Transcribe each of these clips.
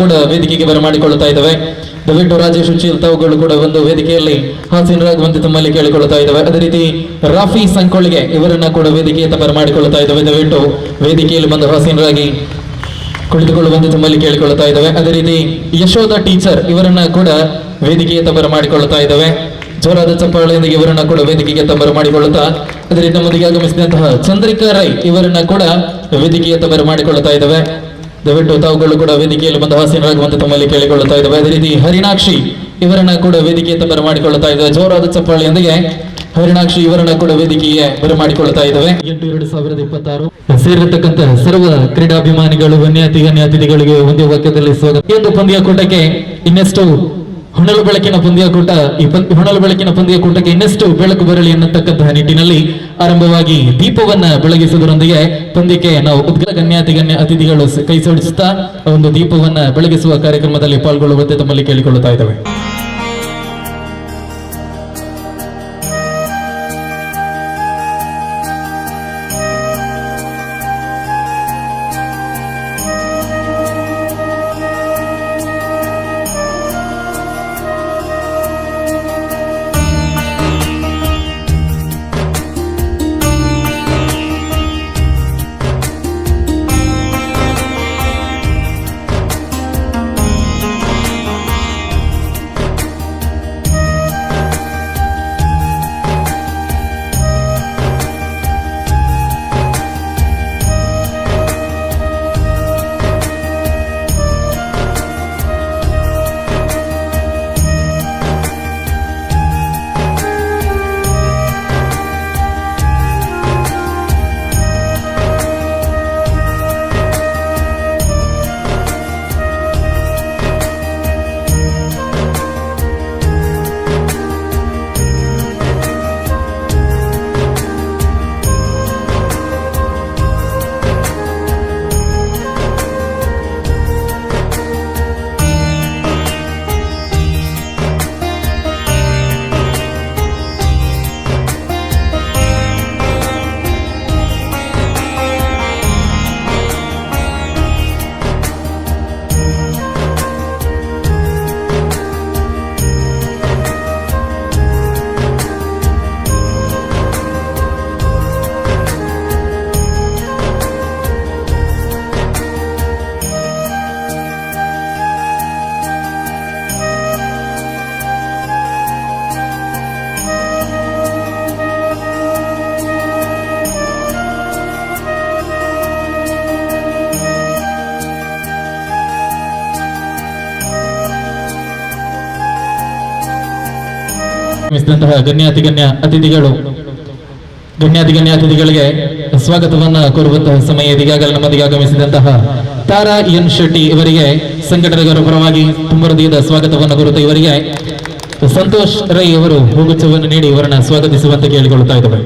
ಕೂಡ ವೇದಿಕೆಗೆ ಬರಮಾಡಿಕೊಳ್ಳುತ್ತಾ ಇದ್ದಾವೆ. ದಯವಿಟ್ಟು ರಾಜೇಶ್ ಉಚ್ಚಿಲ್ ತಾವುಗಳು ಕೂಡ ಒಂದು ವೇದಿಕೆಯಲ್ಲಿ ಹಾಸೀನರಾಗುವಂತೆ ತಮ್ಮಲ್ಲಿ ಕೇಳಿಕೊಳ್ಳುತ್ತಾ ಇದ್ದಾವೆ. ಅದೇ ರೀತಿ ರಾಫಿ ಸಂಕೊಳ್ಳಿಗೆ ಇವರನ್ನ ಕೂಡ ವೇದಿಕೆಯತ್ತ ಬರಮಾಡಿಕೊಳ್ಳುತ್ತಾ ಇದ್ದಾವೆ. ದಯವಿಟ್ಟು ವೇದಿಕೆಯಲ್ಲಿ ಬಂದು ಹಾಸೀನರಾಗಿ ಕುಳಿತುಕೊಳ್ಳುವಂತೆ ತಮ್ಮಲ್ಲಿ ಕೇಳಿಕೊಳ್ಳುತ್ತಾ ಇದ್ದಾವೆ. ಅದೇ ರೀತಿ ಯಶೋಧ ಟೀಚರ್ ಇವರನ್ನ ಕೂಡ ವೇದಿಕೆಯತ್ತ ಬರಮಾಡಿಕೊಳ್ಳುತ್ತಾ ಇದ್ದಾವೆ. ಜೋರಾದ ಚಪ್ಪಾಳೆಯೊಂದಿಗೆ ಇವರನ್ನ ಕೂಡ ವೇದಿಕೆಗೆ ಬರಮಾಡಿಕೊಳ್ಳುತ್ತಾ, ಅದೇ ರೀತಿ ನಮ್ಮೊಂದಿಗೆ ಆಗಮಿಸಿದಂತಹ ಚಂದ್ರಿಕಾ ರೈ ಇವರನ್ನ ಕೂಡ ವೇದಿಕೆಯತ್ತ ಬರಮಾಡಿಕೊಳ್ಳುತ್ತಾ ಇದ್ದಾವೆ. ದಯವಿಟ್ಟು ತಾವುಗಳು ಕೂಡ ವೇದಿಕೆಯಲ್ಲಿ ಬಂದು ಹಾಸೀನರಾಗುವಂತೆ ತಮ್ಮಲ್ಲಿ ಕೇಳಿಕೊಳ್ಳುತ್ತಾ ಇದ್ದಾವೆ. ಅದೇ ರೀತಿ ಹರಿಣಾಕ್ಷಿ ಇವರನ್ನ ಕೂಡ ವೇದಿಕೆಯತ್ತ ಬರಮಾಡಿಕೊಳ್ಳುತ್ತಾ ಇದ್ದಾವೆ. ಜೋರಾದ ಚಪ್ಪಾಳೆಯೊಂದಿಗೆ ಹರಿಣಾಕ್ಷಿ ಇವರನ್ನ ಕೂಡ ವೇದಿಕೆಗೆ ಬರಮಾಡಿಕೊಳ್ಳುತ್ತಾ ಇದ್ದಾವೆ. 8/2026 ಸೇರಿರತಕ್ಕಂತ ಸರ್ವ ಕ್ರೀಡಾಭಿಮಾನಿಗಳು ವನ್ಯಾತಿ ಅತಿಥಿಗಳಿಗೆ ಒಂದೇ ವಾಕ್ಯದಲ್ಲಿ ಸ್ವಾಗತ. ಈ ಒಂದು ಪಂದ್ಯಕೂಟಕ್ಕೆ ಇನ್ನೆಷ್ಟು ಹೊನಲು ಬೆಳಕಿನ ಪಂದ್ಯಕೂಟ, ಈ ಹೊನಲು ಬೆಳಕಿನ ಪಂದ್ಯಕೂಟಕ್ಕೆ ಇನ್ನೆಷ್ಟು ಬೆಳಕು ಬರಲಿ ಅನ್ನತಕ್ಕಂತಹ ನಿಟ್ಟಿನಲ್ಲಿ ಆರಂಭವಾಗಿ ದೀಪವನ್ನ ಬೆಳಗಿಸುವುದರೊಂದಿಗೆ ಪಂದ್ಯಕ್ಕೆ ನಾವು ಗಣ್ಯ ಅತಿಥಿಗಳು ಕೈ ಜೋಡಿಸುತ್ತಾ ಒಂದು ದೀಪವನ್ನ ಬೆಳಗಿಸುವ ಕಾರ್ಯಕ್ರಮದಲ್ಲಿ ಪಾಲ್ಗೊಳ್ಳುವಂತೆ ತಮ್ಮಲ್ಲಿ ಕೇಳಿಕೊಳ್ಳುತ್ತಾ ಇದ್ದೇವೆ. ಗಣ್ಯಾತಿ ಅತಿಥಿಗಳಿಗೆ ಸ್ವಾಗತವನ್ನ ಕೋರುವಂತಹ ಸಮಯ ಈಗಾಗಲೇ ನಮ್ಮದಿಗೆ ಆಗಮಿಸಿದಂತಹ ತಾರಾ ಎನ್ ಶೆಟ್ಟಿ ಇವರಿಗೆ ಸಂಘಟನೆಗಳ ಪರವಾಗಿ ತುಂಬ ಹೃದಯದ ಸ್ವಾಗತವನ್ನು ಕೋರುತ್ತಾ ಇವರಿಗೆ ಸಂತೋಷ್ ರೈ ಅವರು ಹೂಗುಚ್ಛವನ್ನು ನೀಡಿ ಇವರನ್ನ ಸ್ವಾಗತಿಸುವಂತೆ ಕೇಳಿಕೊಳ್ಳುತ್ತಾ ಇದ್ದೇವೆ.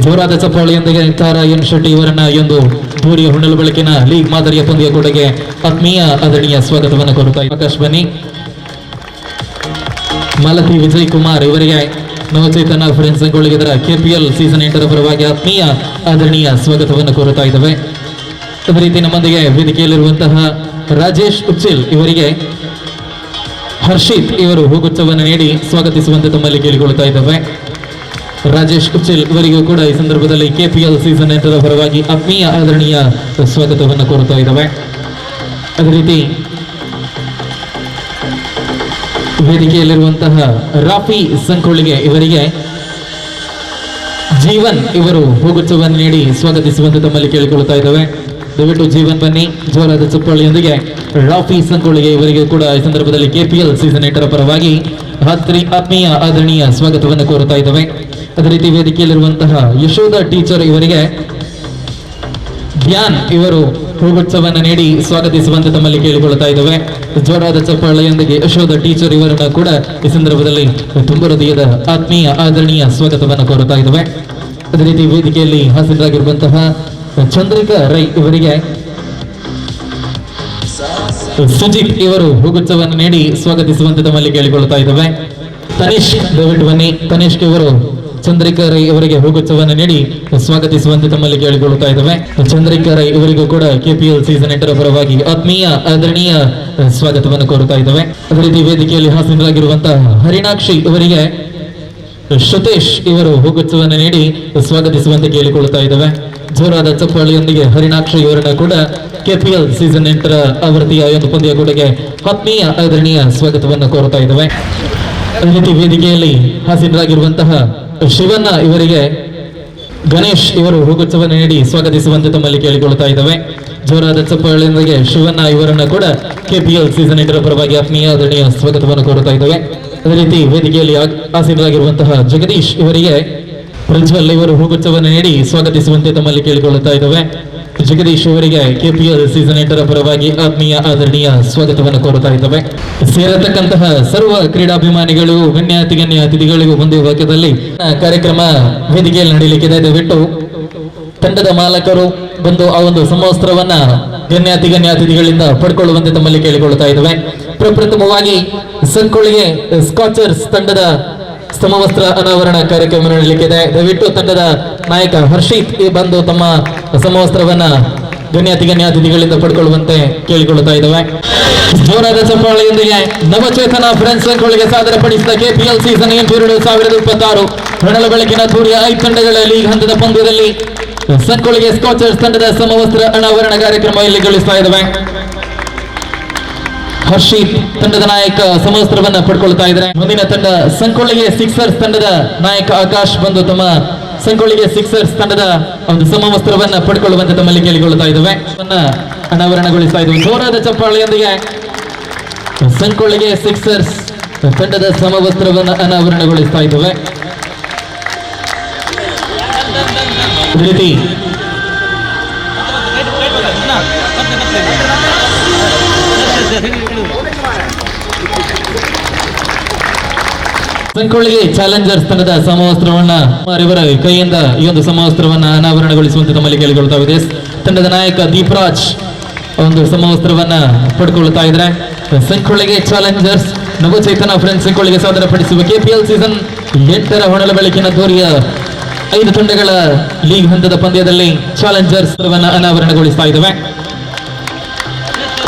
ಜೋರಾದ ಚಪ್ಪಾಳೆಯೊಂದಿಗೆ ತಾರಾ ಎನ್ ಶೆಟ್ಟಿ ಇವರನ್ನ ಈ ಒಂದು ದೂರಿಯ ಹೊನಲು ಬೆಳಕಿನ ಲೀಗ್ ಮಾದರಿಯ ಪಂದ್ಯಕೂಟಕ್ಕೆ ಆತ್ಮೀಯ ಆದರಣೀಯ ಸ್ವಾಗತವನ್ನು ಕೋರುತ್ತಾ ಆಕಾಶ್ ಬನ್ನಿ. ಮಾಲತಿ ವಿಜಯ್ ಕುಮಾರ್ ಇವರಿಗೆ ನವಚೇತನ ಫ್ರೆಂಡ್ಸ್ ಸಂಗೊಳ್ಳಿಗರ KPL ಸೀಸನ್ 8 ಪರವಾಗಿ ಆತ್ಮೀಯ ಆದರಣೀಯ ಸ್ವಾಗತವನ್ನು ಕೋರುತ್ತಾ ಇದ್ದೇವೆ. ಅದೇ ರೀತಿ ನಮ್ಮೊಂದಿಗೆ ವೇದಿಕೆಯಲ್ಲಿರುವಂತಹ ರಾಜೇಶ್ ಉಚ್ಚಿಲ್ ಇವರಿಗೆ ಹರ್ಷಿತ್ ಇವರು ಹೂಗುಚ್ಛವನ್ನು ನೀಡಿ ಸ್ವಾಗತಿಸುವಂತೆ ತಮ್ಮಲ್ಲಿ ಕೇಳಿಕೊಳ್ತಾ ಇದ್ದೇವೆ. ರಾಜೇಶ್ ಉಚ್ಚಿಲ್ ಇವರಿಗೂ ಕೂಡ ಈ ಸಂದರ್ಭದಲ್ಲಿ KPL ಸೀಸನ್ 8ರ ಪರವಾಗಿ ಆತ್ಮೀಯ ಆದರಣೀಯ ಸ್ವಾಗತವನ್ನು ಕೋರುತ್ತಾ ಇದ್ದೇವೆ. ಅದೇ ರೀತಿ ವೇದಿಕೆಯಲ್ಲಿರುವಂತಹ ರಾಫಿ ಸಂಕೋಳಿಗೆ ಇವರಿಗೆ ಜೀವನ್ ಇವರು ಹೂಗುಚ್ಛವನ್ನು ನೀಡಿ ಸ್ವಾಗತಿಸುವಂತೆ ತಮ್ಮಲ್ಲಿ ಕೇಳಿಕೊಳ್ತಾ ಇದ್ದೇವೆ. ದಯವಿಟ್ಟು ಜೀವನ್ ಬನ್ನಿ, ಜೋರಾದ ಚಪ್ಪಾಳಿಯೊಂದಿಗೆ ರಾಫಿ ಸಂಕೋಳಿಗೆ ಇವರಿಗೆ ಕೂಡ ಈ ಸಂದರ್ಭದಲ್ಲಿ KPL ಸೀಸನ್ 8ರ ಪರವಾಗಿ ಆತ್ಮೀಯ ಆದರಣೀಯ ಸ್ವಾಗತವನ್ನು ಕೋರುತ್ತಾ ಇದ್ದೇವೆ. ಅದೇ ರೀತಿ ವೇದಿಕೆಯಲ್ಲಿರುವಂತಹ ಯಶೋಧ ಟೀಚರ್ ಇವರಿಗೆ ಧ್ಯಾನ್ ಇವರು ಹೂಗುಚ್ಛವನ್ನು ನೀಡಿ ಸ್ವಾಗತಿಸುವಂತೆ ತಮ್ಮಲ್ಲಿ ಕೇಳಿಕೊಳ್ತಾ ಇದ್ದೇವೆ. ಜೋರಾದ ಚಪ್ಪಾಳೆಯೊಂದಿಗೆ ಯಶೋಧ ಟೀಚರ್ ಇವರನ್ನ ಕೂಡ ಈ ಸಂದರ್ಭದಲ್ಲಿ ತುಂಬ ಹೃದಯದ ಆತ್ಮೀಯ ಆದರಣೀಯ ಸ್ವಾಗತವನ್ನು ಕೋರುತ್ತಾ ಇದ್ದೇವೆ. ಅದೇ ರೀತಿ ವೇದಿಕೆಯಲ್ಲಿ ಹಾಜರಾಗಿರುವಂತಹ ಚಂದ್ರಿಕಾ ರೈ ಇವರಿಗೆ ಸುಜಿತ್ ಇವರು ಹೂಗುಚ್ಛವನ್ನು ನೀಡಿ ಸ್ವಾಗತಿಸುವಂತೆ ತಮ್ಮಲ್ಲಿ ಕೇಳಿಕೊಳ್ತಾ ಇದ್ದೇವೆ. ತನಿಷ್ ದಯವಿಟ್ಟು ಬನ್ನಿ, ತನಿಷ್ಕ್ ಇವರು ಚಂದ್ರಿಕಾ ರೈ ಇವರಿಗೆ ಹೂಗುಚ್ಛವನ್ನು ನೀಡಿ ಸ್ವಾಗತಿಸುವಂತೆ ತಮ್ಮಲ್ಲಿ ಕೇಳಿಕೊಳ್ಳುತ್ತಾ ಇದ್ದೇವೆ. ಚಂದ್ರಿಕಾ ರೈ ಇವರಿಗೂ ಕೂಡ KPL ಸೀಸನ್ 8ರ ಪರವಾಗಿ ಆತ್ಮೀಯ ಆದರಣೀಯ ಸ್ವಾಗತವನ್ನು ಕೋರುತ್ತಾ ಇದ್ದೇವೆ. ಅದೇ ರೀತಿ ವೇದಿಕೆಯಲ್ಲಿ ಹಾಸನರಾಗಿರುವಂತಹ ಹರಿಣಾಕ್ಷಿ ಇವರಿಗೆ ಶ್ರುತೇಶ್ ಇವರು ಹೂಗುಚ್ಛವನ್ನು ನೀಡಿ ಸ್ವಾಗತಿಸುವಂತೆ ಕೇಳಿಕೊಳ್ಳುತ್ತಾ ಇದ್ದೇವೆ. ಜೋರಾದ ಚಪ್ಪಾಳಿಯೊಂದಿಗೆ ಹರಿಣಾಕ್ಷಿ ಇವರನ್ನ ಕೂಡ KPL ಸೀಸನ್ 8ರ ಆವೃತ್ತಿಯ ಒಂದು ಪಂದ್ಯಕೂಟಕ್ಕೆ ಆತ್ಮೀಯ ಆದರಣೀಯ ಸ್ವಾಗತವನ್ನು ಕೋರುತ್ತಾ ಇದ್ದೇವೆ. ಅದೇ ರೀತಿ ವೇದಿಕೆಯಲ್ಲಿ ಹಾಸನರಾಗಿರುವಂತಹ ಶಿವಣ್ಣ ಇವರಿಗೆ ಗಣೇಶ್ ಇವರು ಹೂಗುಚ್ಛವನ್ನು ನೀಡಿ ಸ್ವಾಗತಿಸುವಂತೆ ತಮ್ಮಲ್ಲಿ ಕೇಳಿಕೊಳ್ಳುತ್ತಾ ಇದ್ದೇವೆ. ಜೋರಾದ ಚಪ್ಪಾಳೆಯೊಂದಿಗೆ ಶಿವಣ್ಣ ಇವರನ್ನ ಕೂಡ KPL ಸೀಸನ್ 8ರ ಪರವಾಗಿ ಆತ್ಮೀಯ ಆದರಣೀಯ ಸ್ವಾಗತವನ್ನು ಕೋರುತ್ತಾ ಇದ್ದೇವೆ. ಅದೇ ರೀತಿ ವೇದಿಕೆಯಲ್ಲಿ ಹಾಸನರಾಗಿರುವಂತಹ ಜಗದೀಶ್ ಇವರಿಗೆ ಪ್ರಜ್ವಲ್ ಇವರು ಹೂಗುಚ್ಛವನ್ನು ನೀಡಿ ಸ್ವಾಗತಿಸುವಂತೆ ತಮ್ಮಲ್ಲಿ ಕೇಳಿಕೊಳ್ಳುತ್ತಾ ಇದ್ದೇವೆ. ಜಗದೀಶ್ ಅವರಿಗೆ KPL ಸೀಸನ್ 8ರ ಪರವಾಗಿ ಆತ್ಮೀಯ ಆದರಣೀಯ ಸ್ವಾಗತವನ್ನು ಕೋರುತ್ತಾ ಇದ್ದೇವೆ. ಸೇರತಕ್ಕಂತಹ ಸರ್ವ ಕ್ರೀಡಾಭಿಮಾನಿಗಳು ಗಣ್ಯ ಅತಿಥಿಗಳಿಗೂ ಒಂದೇ ವಾಕ್ಯದಲ್ಲಿ ಕಾರ್ಯಕ್ರಮ ವೇದಿಕೆಯಲ್ಲಿ ನಡೆಯಲಿಕ್ಕಿದೆ. ದಯವಿಟ್ಟು ತಂಡದ ಮಾಲಕರು ಬಂದು ಆ ಒಂದು ಸಮವಸ್ತ್ರವನ್ನ ಗಣ್ಯ ಅತಿಥಿಗಳಿಂದ ಪಡ್ಕೊಳ್ಳುವಂತೆ ತಮ್ಮಲ್ಲಿ ಕೇಳಿಕೊಳ್ಳುತ್ತಾ ಇದ್ದೇವೆ. ಪ್ರಪ್ರಥಮವಾಗಿ ಸಂಕೋಳಿಗೆ ಸ್ಕಾಚರ್ಸ್ ತಂಡದ ಸಮವಸ್ತ್ರ ಅನಾವರಣ ಕಾರ್ಯಕ್ರಮ ನಡೆಯಲಿಕ್ಕಿದೆ. ದಯವಿಟ್ಟು ತಂಡದ ನಾಯಕ ಹರ್ಷಿತ್ ಬಂದು ತಮ್ಮ ಸಮವಸ್ತ್ರವನ್ನ ಗಣ್ಯ ಅತಿಥಿಗಳಿಂದ ಪಡ್ಕೊಳ್ಳುವಂತೆ ಕೇಳಿಕೊಳ್ಳುತ್ತಾ ಇದ್ದೇವೆ. ಜೋರಾದ ಚಪ್ಪಾಳೆಯೊಂದಿಗೆ ನವಚೇತನ ಫ್ರೆಂಡ್ಸ್ ಸಂಕೋಳಿಗೆ ಸಾದರಪಡಿಸಿದ KPL ಸೀಸನ್ 2026 ಹೊನಲ ಬೆಳಕಿನ ತೂರಿಯ 5 ತಂಡಗಳ ಲೀಗ್ ಹಂತದ ಪಂದ್ಯದಲ್ಲಿ ಸಂಕೋಳಿಗೆ ಸ್ಕಾಚರ್ಸ್ ತಂಡದ ಸಮವಸ್ತ್ರ ಅನಾವರಣ ಕಾರ್ಯಕ್ರಮ ಇಲ್ಲಿ ಗಳಿಸ್ತಾ ಇದ್ದೇವೆ. ಹರ್ಷಿತ್ ತಂಡದ ನಾಯಕ ಸಮವಸ್ತ್ರವನ್ನ ಪಡ್ಕೊಳ್ತಾ ಇದ್ದಾರೆ. ಮುಂದಿನ ತಂಡ ಸಂಕೋಳಿಗೆ ಸಿಕ್ಸರ್ಸ್ ತಂಡದ ನಾಯಕ ಆಕಾಶ್ ಬಂದು ತಮ್ಮ ಸಂಕೋಳಿಗೆ ಸಿಕ್ಸರ್ಸ್ ತಂಡದ ಒಂದು ಸಮವಸ್ತ್ರವನ್ನ ಪಡ್ಕೊಳ್ಳುವಂತೆ ತಮ್ಮಲ್ಲಿ ಕೇಳಿಕೊಳ್ಳುತ್ತಾ ಇದ್ದೇವೆ. ಅನಾವರಣಗೊಳಿಸ್ತಾ ಇದ್ದೇವೆ. ಜೋರಾದ ಚಪ್ಪಾಳೆಯೊಂದಿಗೆ ಸಂಕೋಳಿಗೆ ಸಿಕ್ಸರ್ಸ್ ತಂಡದ ಸಮವಸ್ತ್ರವನ್ನ ಅನಾವರಣಗೊಳಿಸ್ತಾ ಇದ್ದೇವೆ. ರೀತಿ ಸಂಕೋಳಿಗೆ ಚಾಲೆಂಜರ್ಸ್ ತಂಡದ ಸಮವಸ್ತ್ರವನ್ನ ಇವರ ಕೈಯಿಂದ ಈ ಒಂದು ಸಮವಸ್ತ್ರವನ್ನ ಅನಾವರಣಗೊಳಿಸುವಂತೆ ತಮ್ಮಲ್ಲಿ ಕೇಳಿಕೊಳ್ತಾ ಇದೆ. ತಂಡದ ನಾಯಕ ದೀಪರಾಜ್ ಒಂದು ಸಮವಸ್ತ್ರವನ್ನ ಪಡ್ಕೊಳ್ತಾ ಇದ್ದಾರೆ. ಸಂಕೋಳಿಗೆ ಚಾಲೆಂಜರ್ಸ್ ನವಚೇತನ ಫ್ರೆಂಡ್ಸ್ ಸಂಕೋಳಿಗೆ ಸಾದರಪಡಿಸುವ KPL ಸೀಸನ್ 8ರ ಹೊನಲ ಬೆಳಕಿನ ತೋರಿಯ 5 ತಂಡಗಳ ಲೀಗ್ ಹಂತದ ಪಂದ್ಯದಲ್ಲಿ ಚಾಲೆಂಜರ್ಸ್ ಅನಾವರಣಗೊಳಿಸ್ತಾ ಇದ್ದೇವೆ.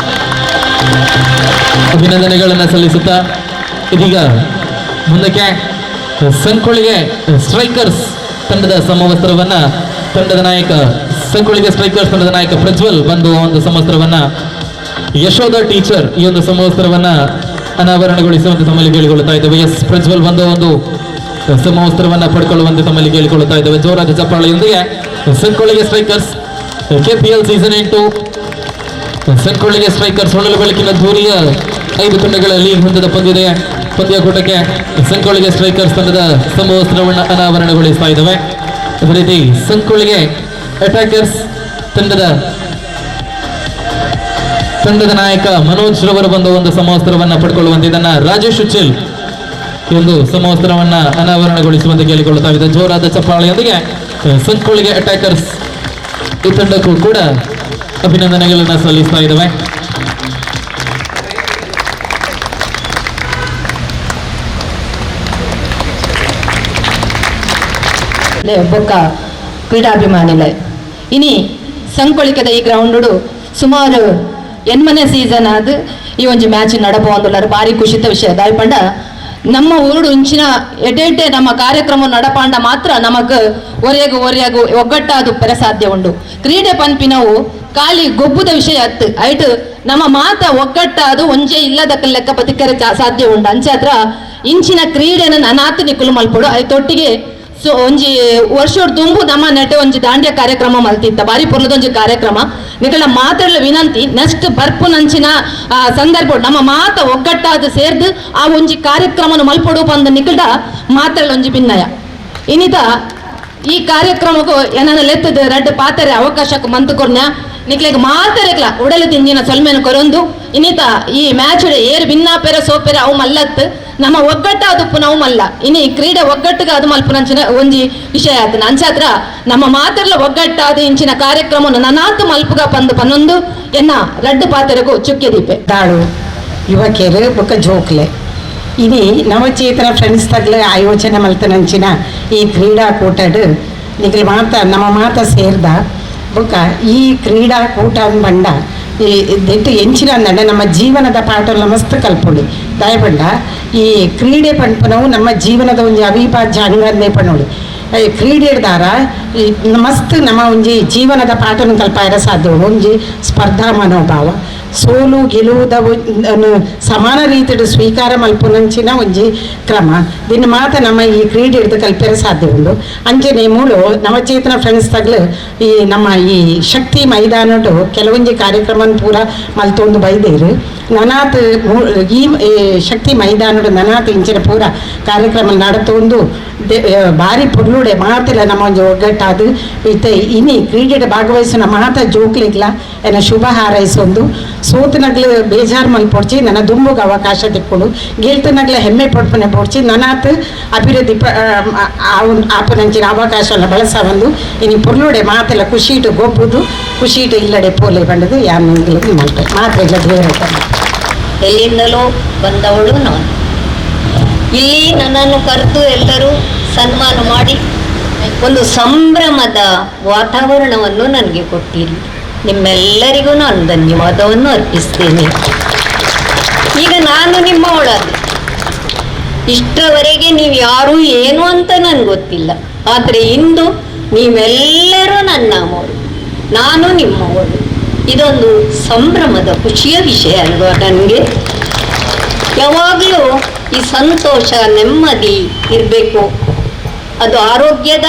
ಅಭಿನಂದನೆಗಳನ್ನು ಸಲ್ಲಿಸುತ್ತಾ ಇದೀಗ ಮುಂದಕ್ಕೆ ಸಂಕೋಳಿಗೆ ಸ್ಟ್ರೈಕರ್ಸ್ ತಂಡದ ಸಮವಸ್ತ್ರವನ್ನ ತಂಡದ ನಾಯಕ ಸಂಕೋಳಿಗೆ ಸ್ಟ್ರೈಕರ್ಸ್ ತಂಡದ ನಾಯಕ ಪ್ರಜ್ವಲ್ ಬಂದು ಒಂದು ಸಮವಸ್ತ್ರವನ್ನ ಯಶೋಧ ಟೀಚರ್ ಈ ಒಂದು ಸಮವಸ್ತ್ರವನ್ನ ಅನಾವರಣಗೊಳಿಸುವಂತೆ ತಮ್ಮಲ್ಲಿ ಕೇಳಿಕೊಳ್ಳುತ್ತಾ ಇದ್ದೇವೆ. ಪ್ರಜ್ವಲ್ ಬಂದು ಒಂದು ಸಮವಸ್ತ್ರವನ್ನ ಪಡ್ಕೊಳ್ಳುವಂತೆ ತಮ್ಮಲ್ಲಿ ಕೇಳಿಕೊಳ್ಳುತ್ತಾ ಇದ್ದೇವೆ. ಜೋರಾದ ಚಪ್ಪಾಳೆಯೊಂದಿಗೆ ಸಂಕೋಳಿಗೆ ಸ್ಟ್ರೈಕರ್ಸ್ KPL ಸೀಸನ್ 8 ಸಂಕೋಳಿಗೆ ಸ್ಟ್ರೈಕರ್ಸ್ ಹೊನಲು ಬೆಳಕಿನ ಧೂರಿಯ 5 ತಂಡಗಳ ಲೀಗ್ ಹಂತದ ಪಂದ್ಯಕೂಟಕ್ಕೆ ಸಂಕೋಳಿಗೆ ಸ್ಟ್ರೈಕರ್ಸ್ ತಂಡದ ಸಮವಸ್ತ್ರವನ್ನು ಅನಾವರಣಗೊಳಿಸ್ತಾ ಇದ್ದೇವೆ. ಅದೇ ರೀತಿ ಸಂಕೋಳಿಗೆ ಅಟ್ಯಾಕರ್ಸ್ ತಂಡದ ನಾಯಕ ಮನೋಜ್ ರವರು ಬಂದು ಒಂದು ಸಮವಸ್ತ್ರವನ್ನ ಪಡ್ಕೊಳ್ಳುವಂತೆ ಇದನ್ನ ರಾಜೇಶ್ ಉಚ್ಚಿಲ್ ಒಂದು ಸಮವಸ್ತ್ರವನ್ನ ಅನಾವರಣಗೊಳಿಸುವಂತೆ ಕೇಳಿಕೊಳ್ಳುತ್ತಾ ಇದೆ. ಜೋರಾದ ಚಪ್ಪಾಳೆಯೊಂದಿಗೆ ಸಂಕೋಳಿಗೆ ಅಟ್ಯಾಕರ್ಸ್ ಈ ತಂಡಕ್ಕೂ ಕೂಡ ಅಭಿನಂದನೆಗಳನ್ನು ಸಲ್ಲಿಸ್ತಾ ಇದ್ದೇವೆ. ಬೊಕ್ಕ ಕ್ರೀಡಾಭಿಮಾನಿಗಳೇ, ಇನಿ ಸಂಕೊಳಿಕದ ಈ ಗ್ರೌಂಡು ಸುಮಾರು ಎನ್ಮನೆ ಸೀಸನ್ ಅದು ಈ ಒಂಜಿ ಮ್ಯಾಚ್ ನಡಪೊಂದುಲ್ಲಾರು ಬಾರಿ ಖುಷಿತ ವಿಷಯ ದಾಯ್ಪಂಡ ನಮ್ಮ ಊರು ಇಂಚಿನ ಎಡೆ ನಮ್ಮ ಕಾರ್ಯಕ್ರಮ ನಡಪಾಂಡ ಮಾತ್ರ ನಮಕ್ ಒರೆಯಾಗು ಒಗ್ಗಟ್ಟಾದು ಪೆರ ಸಾಧ್ಯ ಉಂಡು. ಕ್ರೀಡೆ ಪನ್ಪಿನವು ಖಾಲಿ ಗೊಬ್ಬುದ ವಿಷಯ ಅತ್ತು ಐಟ್ ನಮ್ಮ ಮಾತ ಒಗ್ಗಟ್ಟಾದು ಒಂಜೆ ಇಲ್ಲದಕ್ಕ ಲೆಕ್ಕ ಬದುಕರೆ ಸಾಧ್ಯ ಉಂಡು. ಅಂಚಾದ್ರ ಇಂಚಿನ ಕ್ರೀಡೆನ ನನಾತ್ ನಿಕ್ಕುಲು ಮಲ್ಪಡು ಐತೊಟ್ಟಿಗೆ ಸೊ ಒಂಜಿ ವರ್ಷೋಡ್ ತುಂಬು ನಮ್ಮ ನೆಟ್ಟೆ ಒಂಜಿ ದಾಂಡ್ಯ ಕಾರ್ಯಕ್ರಮ ಮಲ್ತಿತ್ತ ಬಾರಿ ಪೊರ್ಲದೊಂಜಿ ಕಾರ್ಯಕ್ರಮ ನಿಕಲ ಮಾತಾಡಲ ವಿನಂತಿ ನೆಕ್ಸ್ಟ್ ಬರ್ಪು ನಂಚಿನ ಸಂದರ್ಭ ನಮ್ಮ ಮಾತ ಒಗ್ಗಟ್ಟಾದ ಸೇರ್ದು ಆ ಒಂಜಿ ಕಾರ್ಯಕ್ರಮನ ಮಲ್ಪಡು ಬಂದ ನಿಕಲ್ಡ ಮಾತಾಡಲ ಒಂಜಿ ಭಿನ್ನಯ ಇನ್ನಿತ ಈ ಕಾರ್ಯಕ್ರಮಕ್ಕೂ ಏನನ್ನ ಲೆತ್ತದ ರೆಡ್ ಪಾತರೆ ಅವಕಾಶಕ್ಕೆ ಮಂತು ಕೊರ್ನ ನಿಕ್ಲೆಗ್ ಮಾತಾರೆಗ್ಲ ಉಡಲು ತಿಂಜಿನ ಸೊಲ್ಮೆನ ಕೊರೊಂದು ಇನ್ನಿತ ಈ ಮ್ಯಾಚ್ ಏರ್ ಭಿನ್ನ ಪೆರ ಸೋಪೆರ ಅವು ಮಲ್ಲತ್ ನಮ್ಮ ಒಗ್ಗಟ್ಟಾದುಪ್ಪು ನಾವು ಮಲ್ಲ ಇನಿ ಕ್ರೀಡೆ ಒಗ್ಗಟ್ಟಿಗೆ ಅದು ಮಲ್ಪನಂಚಿನ ಒಂಜಿ ವಿಷಯ ಆತನ ಅಂಚಾತ್ರ ನಮ್ಮ ಮಾತೆರ್ಲ ಒಗ್ಗಟ್ಟಾದ ಇಂಚಿನ ಕಾರ್ಯಕ್ರಮ ನನಾತ್ ಮಲ್ಪುಗ ಪಂದು ಪನ್ನೊಂದು ಎನ್ನ ರಡ್ಡು ಪಾತೆರೆಗೂ ಚುಕ್ಕೆ ದೀಪೆ ದಾಳು ಯುವಕಿಯರು ಬೊಕ್ಕ ಜೋಕ್ಲೆ ಇನಿ ನವಚೇತನ ಫ್ರೆಂಡ್ಸ್ ತಗ್ಲ ಆಯೋಜನೆ ಮಲ್ತನಂಚಿನ ಈ ಕ್ರೀಡಾಕೂಟಡ್ ನಿಖಿಲ್ ನಮ್ಮ ಮಾತ ಸೇರ್ದ ಬೊಕ್ಕ ಈ ಕ್ರೀಡಾಕೂಟ ಬಂಡ ದೆಟ್ಟು ಎಂಚಿನ ಅಂದಂಡ ನಮ್ಮ ಜೀವನದ ಪಾಠಲ್ಲ ಮಸ್ತ್ ಕಲ್ಪೊಡಿ ದಾಯಪಂಡ ಈ ಕ್ರೀಡೆ ಪಂಪನವು ನಮ್ಮ ಜೀವನದ ಒಂಜಿ ಅವಿಭಾಜ್ಯ ಅಂಗನೇ ಪನ್ನೋಡು ಕ್ರೀಡೆದಾರ ಮಸ್ತ್ ನಮ್ಮ ಒಂಜಿ ಜೀವನದ ಪಾಠನ ಕಲ್ಪಾಯರ ಸಾಧ್ಯ ಒಂಜಿ ಸ್ಪರ್ಧಾ ಮನೋಭಾವ ಸೋಲು ಗೆಲುವುದ ಸಮಾನ ರೀತಿಯ ಸ್ವೀಕಾರ ಮಲ್ಪುನಂಚಿನ ಒಂಜಿ ಕ್ರಮ ದಿನ ಮಾತ ನಮ್ಮ ಈ ಕ್ರೀಡೆ ಹಿಡಿದು ಕಲ್ಪೆರ ಸಾಧ್ಯ ಉಂಡು ಅಂಚನೆ ಮೂಲು ನವಚೇತನ ಫ್ರೆಂಡ್ಸ್ ತಗ್ಲು ಈ ನಮ್ಮ ಈ ಶಕ್ತಿ ಮೈದಾನಡು ಕೆಲವೊಂಜಿ ಕಾರ್ಯಕ್ರಮ ಪೂರ ಮಲ್ತೊಂದು ಬೈದೇರು ನನಾತ್ ಈ ಶಕ್ತಿ ಮೈದಾನಡು ನನಾತ್ ಇಂಚಿನ ಪೂರ ಕಾರ್ಯಕ್ರಮ ನಡತೊಂದು ಭಾರಿ ಪೊರ್ಲುಡೆ ಮಾತಿಲ್ಲ ನಮ್ಮ ಒಂಜಿ ಒಗ್ಗಟ್ಟಾದು ಇತ್ತೆ ಇನಿ ಕ್ರೀಡೆಡ್ ಭಾಗವಹಿಸಿನ ಮಾತ ಜೋಕ್ಲಿಗ್ಲ ಏನ ಶುಭ ಹಾರೈಸೊಂದು ಸೋತನಗ್ಲು ಬೇಜಾರು ಮಲ್ಪೊಡ್ಚಿ ನನ್ನ ದುಂಬುಗ ಅವಕಾಶ ತಿಕ್ಕೊಂಡು ಗೆಲ್ತನಗ್ಲ ಹೆಮ್ಮೆ ಪಡ್ಪನೆ ಪೊಡ್ಚಿ ನನಾತ್ ಅಭಿವೃದ್ಧಿ ಆಪನಂಚಿನ ಅವಕಾಶ ಎಲ್ಲ ಬಳಸ ಬಂದು ಇನಿ ಪೊರ್ಲುಡೆ ಮಾತೆಲ್ಲ ಖುಷಿಟು ಗೊಬ್ಬುದು ಖುಷಿಟು ಇಲ್ಲಡೆ ಪೋಲೆ ಬಂಡದು ಯಾರು ಮಾಡ್ತಾರೆ ಮಾತ್ರೆಲ್ಲ ದೇವರ ಎಲ್ಲಿಂದಲೂ ಬಂದವಳು ನಾನು. ಇಲ್ಲಿ ನನ್ನನ್ನು ಕರೆದು ಎಲ್ಲರೂ ಸನ್ಮಾನ ಮಾಡಿ ಒಂದು ಸಂಭ್ರಮದ ವಾತಾವರಣವನ್ನು ನನಗೆ ಕೊಟ್ಟಿರಿ. ನಿಮ್ಮೆಲ್ಲರಿಗೂ ನಾನು ಧನ್ಯವಾದವನ್ನು ಅರ್ಪಿಸ್ತೇನೆ. ಈಗ ನಾನು ನಿಮ್ಮ ಒಳಗೆ ಇಷ್ಟರವರೆಗೆ ನೀವು ಯಾರು ಏನು ಅಂತ ನನಗೆ ಗೊತ್ತಿಲ್ಲ, ಆದರೆ ಇಂದು ನೀವೆಲ್ಲರೂ ನನ್ನ ಅಮ್ಮವರು, ನಾನು ನಿಮ್ಮವಳು. ಇದೊಂದು ಸಂಭ್ರಮದ ಖುಷಿಯ ವಿಷಯ ಅಲ್ವಾ ನನಗೆ. ಯಾವಾಗಲೂ ಈ ಸಂತೋಷ ನೆಮ್ಮದಿ ಇರಬೇಕು, ಅದು ಆರೋಗ್ಯದ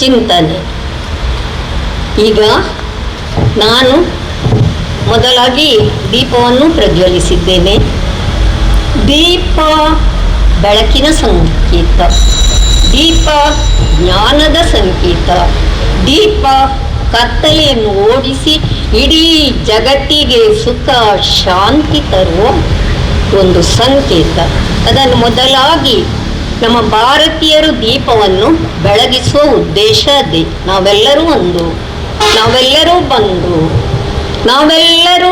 ಚಿಂತನೆ. ಈಗ ನಾನು ಮೊದಲಾಗಿ ದೀಪವನ್ನು ಪ್ರಜ್ವಲಿಸಿದ್ದೇನೆ. ದೀಪ ಬೆಳಕಿನ ಸಂಕೇತ, ದೀಪ ಜ್ಞಾನದ ಸಂಕೇತ, ದೀಪ ಕತ್ತಲೆಯನ್ನು ಓಡಿಸಿ ಇಡೀ ಜಗತ್ತಿಗೆ ಸುಖ ಶಾಂತಿ ತರುವ ಒಂದು ಸಂಕೇತ. ಅದನ್ನು ಮೊದಲಾಗಿ ನಮ್ಮ ಭಾರತೀಯರು ದೀಪವನ್ನು ಬೆಳಗಿಸುವ ಉದ್ದೇಶ ಅದೇ. ನಾವೆಲ್ಲರೂ ಬಂದು ನಾವೆಲ್ಲರೂ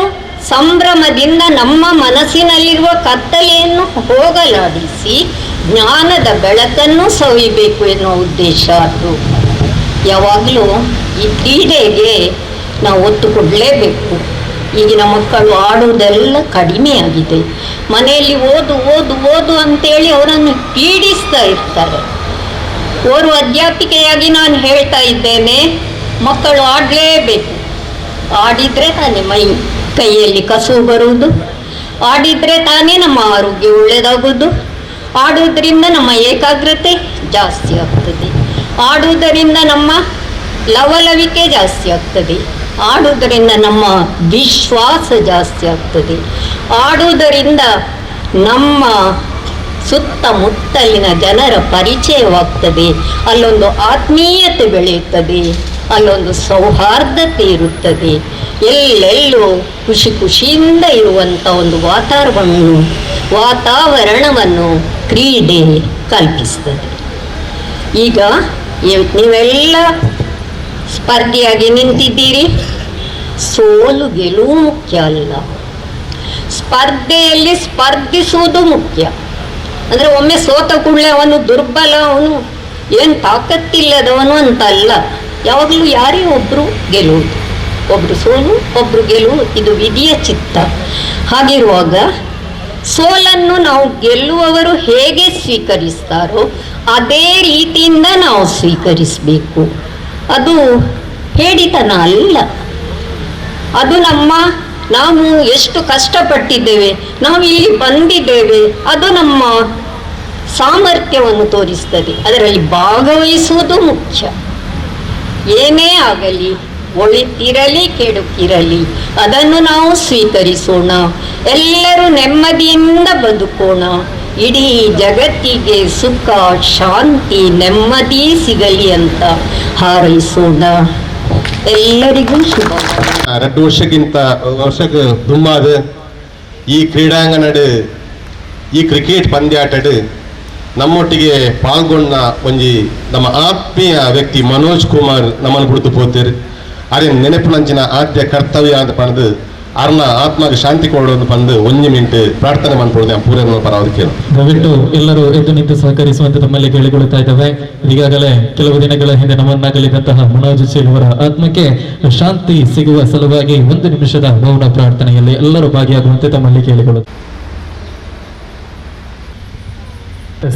ಸಂಭ್ರಮದಿಂದ ನಮ್ಮ ಮನಸ್ಸಿನಲ್ಲಿರುವ ಕತ್ತಲೆಯನ್ನು ಹೋಗಲಾಡಿಸಿ ಜ್ಞಾನದ ಬೆಳಕನ್ನು ಸವಿಬೇಕು ಎನ್ನುವ ಉದ್ದೇಶ ಅದು. ಯಾವಾಗಲೂ ಈ ಕ್ರೀಡೆಗೆ ನಾವು ಒತ್ತು ಕೊಡಲೇಬೇಕು. ಈಗಿನ ಮಕ್ಕಳು ಆಡುವುದೆಲ್ಲ ಕಡಿಮೆಯಾಗಿದೆ. ಮನೆಯಲ್ಲಿ ಓದು ಅಂತೇಳಿ ಅವರನ್ನು ಪೀಡಿಸ್ತಾ ಇರ್ತಾರೆ. ಓರ್ವ ಅಧ್ಯಾಪಿಕೆಯಾಗಿ ನಾನು ಹೇಳ್ತಾ ಇದ್ದೇನೆ, ಮಕ್ಕಳು ಆಡಲೇಬೇಕು. ಆಡಿದರೆ ತಾನೇ ಕೈಯಲ್ಲಿ ಕಸು ಬರುವುದು, ಆಡಿದರೆ ತಾನೇ ನಮ್ಮ ಆರೋಗ್ಯ ಒಳ್ಳೆಯದಾಗುವುದು, ಆಡುವುದರಿಂದ ನಮ್ಮ ಏಕಾಗ್ರತೆ ಜಾಸ್ತಿ ಆಗ್ತದೆ, ಆಡುವುದರಿಂದ ನಮ್ಮ ಲವಲವಿಕೆ ಜಾಸ್ತಿ ಆಗ್ತದೆ, ಆಡುವುದರಿಂದ ನಮ್ಮ ವಿಶ್ವಾಸ ಜಾಸ್ತಿ ಆಗ್ತದೆ, ಆಡುವುದರಿಂದ ನಮ್ಮ ಸುತ್ತಮುತ್ತಲಿನ ಜನರ ಪರಿಚಯವಾಗ್ತದೆ, ಅಲ್ಲೊಂದು ಆತ್ಮೀಯತೆ ಬೆಳೆಯುತ್ತದೆ, ಅಲ್ಲೊಂದು ಸೌಹಾರ್ದತೆ ಇರುತ್ತದೆ, ಎಲ್ಲೆಲ್ಲೂ ಖುಷಿಯಿಂದ ಇರುವಂಥ ಒಂದು ವಾತಾವರಣವನ್ನು ಕ್ರೀಡೆ ಕಲ್ಪಿಸ್ತದೆ. ಈಗ ನೀವೆಲ್ಲ ಸ್ಪರ್ಧೆಯಾಗಿ ನಿಂತಿದ್ದೀರಿ. ಸೋಲು ಗೆಲುವು ಮುಖ್ಯ ಅಲ್ಲ, ಸ್ಪರ್ಧೆಯಲ್ಲಿ ಸ್ಪರ್ಧಿಸುವುದು ಮುಖ್ಯ. ಅಂದರೆ ಒಮ್ಮೆ ಸೋತ ಕೂಡಲೇ ಅವನು ದುರ್ಬಲ, ಅವನು ಏನು ತಾಕತ್ತಿಲ್ಲದವನು ಅಂತಲ್ಲ. ಯಾವಾಗಲೂ ಯಾರೇ ಒಬ್ಬರು ಗೆಲ್ಲುವುದು. ಒಬ್ರು ಸೋಲು ಒಬ್ರು ಗೆಲುವು, ಇದು ವಿಧಿಯ ಚಿತ್ತ. ಹಾಗಿರುವಾಗ ಸೋಲನ್ನು ನಾವು ಗೆಲ್ಲುವವರು ಹೇಗೆ ಸ್ವೀಕರಿಸ್ತಾರೋ ಅದೇ ರೀತಿಯಿಂದ ನಾವು ಸ್ವೀಕರಿಸಬೇಕು. ಅದು ಹೇಡಿತನ ಅಲ್ಲ, ಅದು ನಾವು ಎಷ್ಟು ಕಷ್ಟಪಟ್ಟಿದ್ದೇವೆ, ನಾವು ಇಲ್ಲಿ ಬಂದಿದ್ದೇವೆ, ಅದು ನಮ್ಮ ಸಾಮರ್ಥ್ಯವನ್ನು ತೋರಿಸ್ತದೆ. ಅದರಲ್ಲಿ ಭಾಗವಹಿಸುವುದು ಮುಖ್ಯ. ಏನೇ ಆಗಲಿ, ಒಳಿತಿರಲಿ ಕೆಡುಕಿರಲಿ, ಅದನ್ನು ನಾವು ಸ್ವೀಕರಿಸೋಣ. ಎಲ್ಲರೂ ನೆಮ್ಮದಿಯಿಂದ ಬದುಕೋಣ. ಇಡೀ ಜಗತ್ತಿಗೆ ಸುಖ, ಶಾಂತಿ, ನೆಮ್ಮದಿ ಸಿಗಲಿ ಅಂತ ಹಾರೈಸೋಣ. ಎಲ್ಲರಿಗೂ ಶುಭ. 2 ವರ್ಷಕ್ಕೆ ದುಮ್ಮಾದ ಈ ಕ್ರೀಡಾಂಗಣಡ್ ಈ ಕ್ರಿಕೆಟ್ ಪಂದ್ಯಾಟಡ್ ನಮ್ಮೊಟ್ಟಿಗೆ ಪಾಲ್ಗೊಂಡ ಒಂಜಿ ನಮ್ಮ ಆತ್ಮೀಯ ವ್ಯಕ್ತಿ ಮನೋಜ್ ಕುಮಾರ್ ನಮ್ಮನ್ನು ಬಿಡ್ತು ಪೋತೀರು. ಅರೆ ನೆನಪಿನಂಚಿನ ಆದ್ಯ ಕರ್ತವ್ಯ ಅಂತ ಪಂದು ಅರ್ನ ಆತ್ಮಗೆ ಶಾಂತಿ ಕೊಡೋದು ಪಂದು 1 ಮಿನಿಟ್ ಪ್ರಾರ್ಥನೆ ಮಾಡ್ಕೊಳ್ದೆ ಪೂರೈನ ಪರವಾಗಿ ದಯವಿಟ್ಟು ಎಲ್ಲರೂ ಎದ್ದು ನಿಂತು ಸಹಕರಿಸುವಂತೆ ತಮ್ಮಲ್ಲಿ ಕೇಳಿಕೊಳ್ಳುತ್ತಾ ಇದ್ದಾವೆ. ಈಗಾಗಲೇ ಕೆಲವು ದಿನಗಳ ಹಿಂದೆ ನಮ್ಮನ್ನಾಗಲಿದಂತಹ ಮನೋಜ್ ಅವರ ಆತ್ಮಕ್ಕೆ ಶಾಂತಿ ಸಿಗುವ ಸಲುವಾಗಿ 1 ನಿಮಿಷದ ಮೌನ ಪ್ರಾರ್ಥನೆಯಲ್ಲಿ ಎಲ್ಲರೂ ಭಾಗಿಯಾಗುವಂತೆ ತಮ್ಮಲ್ಲಿ ಕೇಳಿಕೊಳ್ಳುತ್ತಾರೆ.